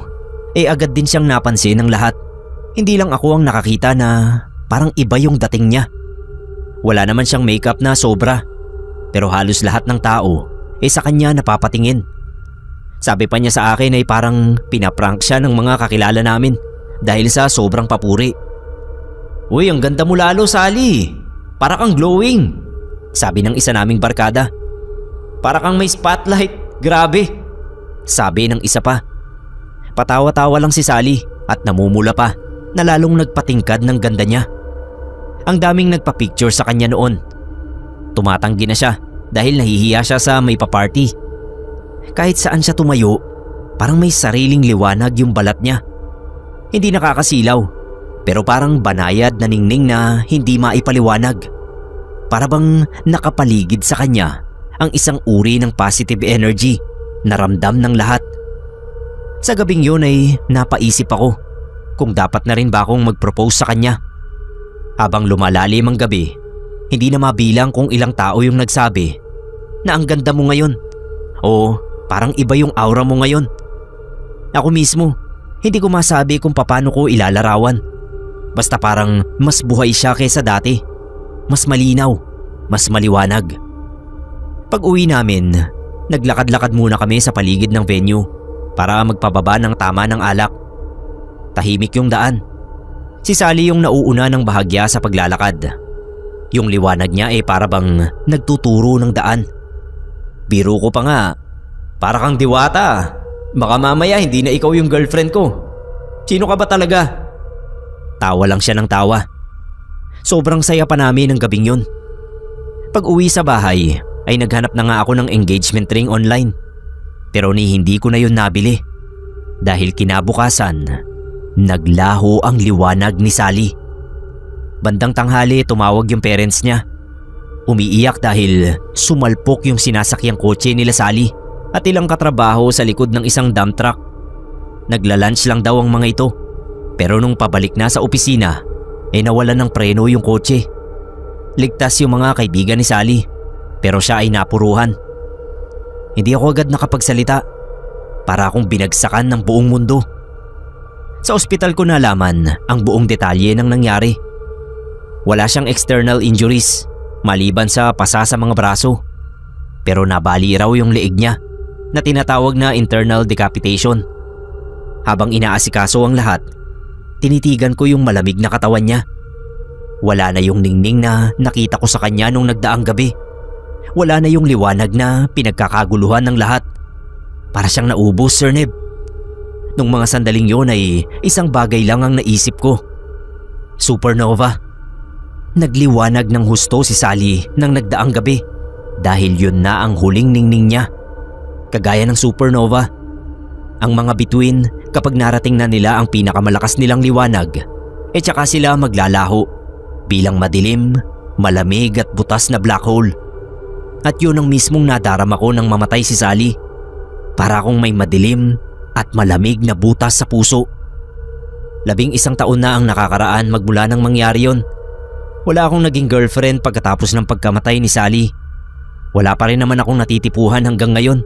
agad din siyang napansin ng lahat. Hindi lang ako ang nakakita na parang iba yung dating niya. Wala naman siyang makeup na sobra, pero halos lahat ng tao sa kanya napapatingin. Sabi pa niya sa akin ay parang pinaprank siya ng mga kakilala namin dahil sa sobrang papuri. "Uy, ang ganda mo lalo, Sally. Para kang glowing," sabi ng isa naming barkada. "Para kang may spotlight, grabe," sabi ng isa pa. Patawa-tawa lang si Sally at namumula pa na lalong nagpatingkad ng ganda niya. Ang daming nagpa-picture sa kanya noon. Tumatanggi na siya dahil nahihiya siya sa may pa-party. Kahit saan siya tumayo, parang may sariling liwanag yung balat niya. Hindi nakakasilaw, pero parang banayad na ningning na hindi maipaliwanag. Para bang nakapaligid sa kanya ang isang uri ng positive energy na ramdam ng lahat. Sa gabing yun ay napaisip ako kung dapat na rin ba akong mag-propose sa kanya. Habang lumalalim ang gabi, hindi na mabilang kung ilang tao yung nagsabi na ang ganda mo ngayon o parang iba yung aura mo ngayon. Ako mismo, hindi ko masabi kung paano ko ilalarawan. Basta parang mas buhay siya kaysa dati. Mas malinaw, mas maliwanag. Pag uwi namin, naglakad-lakad muna kami sa paligid ng venue para magpababa ng tama ng alak. Tahimik yung daan. Si Sally yung nauuna ng bahagya sa paglalakad. Yung liwanag niya para bang nagtuturo ng daan. Biro ko pa nga, "Para kang diwata. Baka mamaya hindi na ikaw yung girlfriend ko. Sino ka ba talaga?" Tawa lang siya ng tawa. Sobrang saya pa namin ng gabing yun. Pag uwi sa bahay ay naghanap na nga ako ng engagement ring online. Pero hindi ko na yun nabili. Dahil kinabukasan, naglaho ang liwanag ni Sally. Bandang tanghali tumawag yung parents niya. Umiiyak dahil sumalpok yung sinasakyang kotse nila Sally at ilang katrabaho sa likod ng isang dump truck. Nagla-lunch lang daw ang mga ito, pero nung pabalik na sa opisina nawalan ng preno yung kotse. Ligtas yung mga kaibigan ni Sally, pero siya ay napuruhan. Hindi ako agad nakapagsalita, para akong binagsakan ng buong mundo. Sa ospital ko nalaman ang buong detalye ng nangyari. Wala siyang external injuries maliban sa pasa sa mga braso, pero nabali raw yung leeg niya na tinatawag na internal decapitation. Habang inaasikaso ang lahat, tinitigan ko yung malamig na katawan niya. Wala na yung ningning na nakita ko sa kanya nung nagdaang gabi. Wala na yung liwanag na pinagkakaguluhan ng lahat. Para siyang naubos, Sir Neb. Nung mga sandaling yun ay isang bagay lang ang naisip ko. Supernova. Nagliwanag ng husto si Sally nang nagdaang gabi dahil yun na ang huling ningning niya. Kagaya ng supernova, ang mga bituin kapag narating na nila ang pinakamalakas nilang liwanag, tsaka sila maglalaho bilang madilim, malamig at butas na black hole. At yun ang mismong nadarama ko nang mamatay si Sally. Para akong may madilim at malamig na butas sa puso. 11 taon na ang nakakaraan magmula nang mangyari yun. Wala akong naging girlfriend pagkatapos ng pagkamatay ni Sally. Wala pa rin naman akong natitipuhan hanggang ngayon.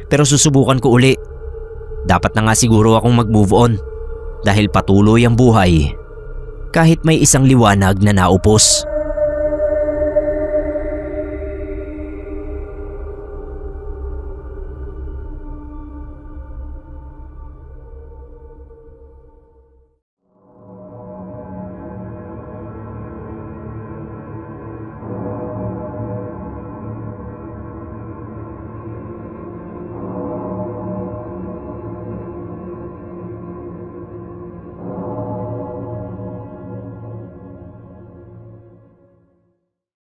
Pero susubukan ko uli. Dapat na nga siguro akong mag-move on dahil patuloy ang buhay kahit may isang liwanag na naupos.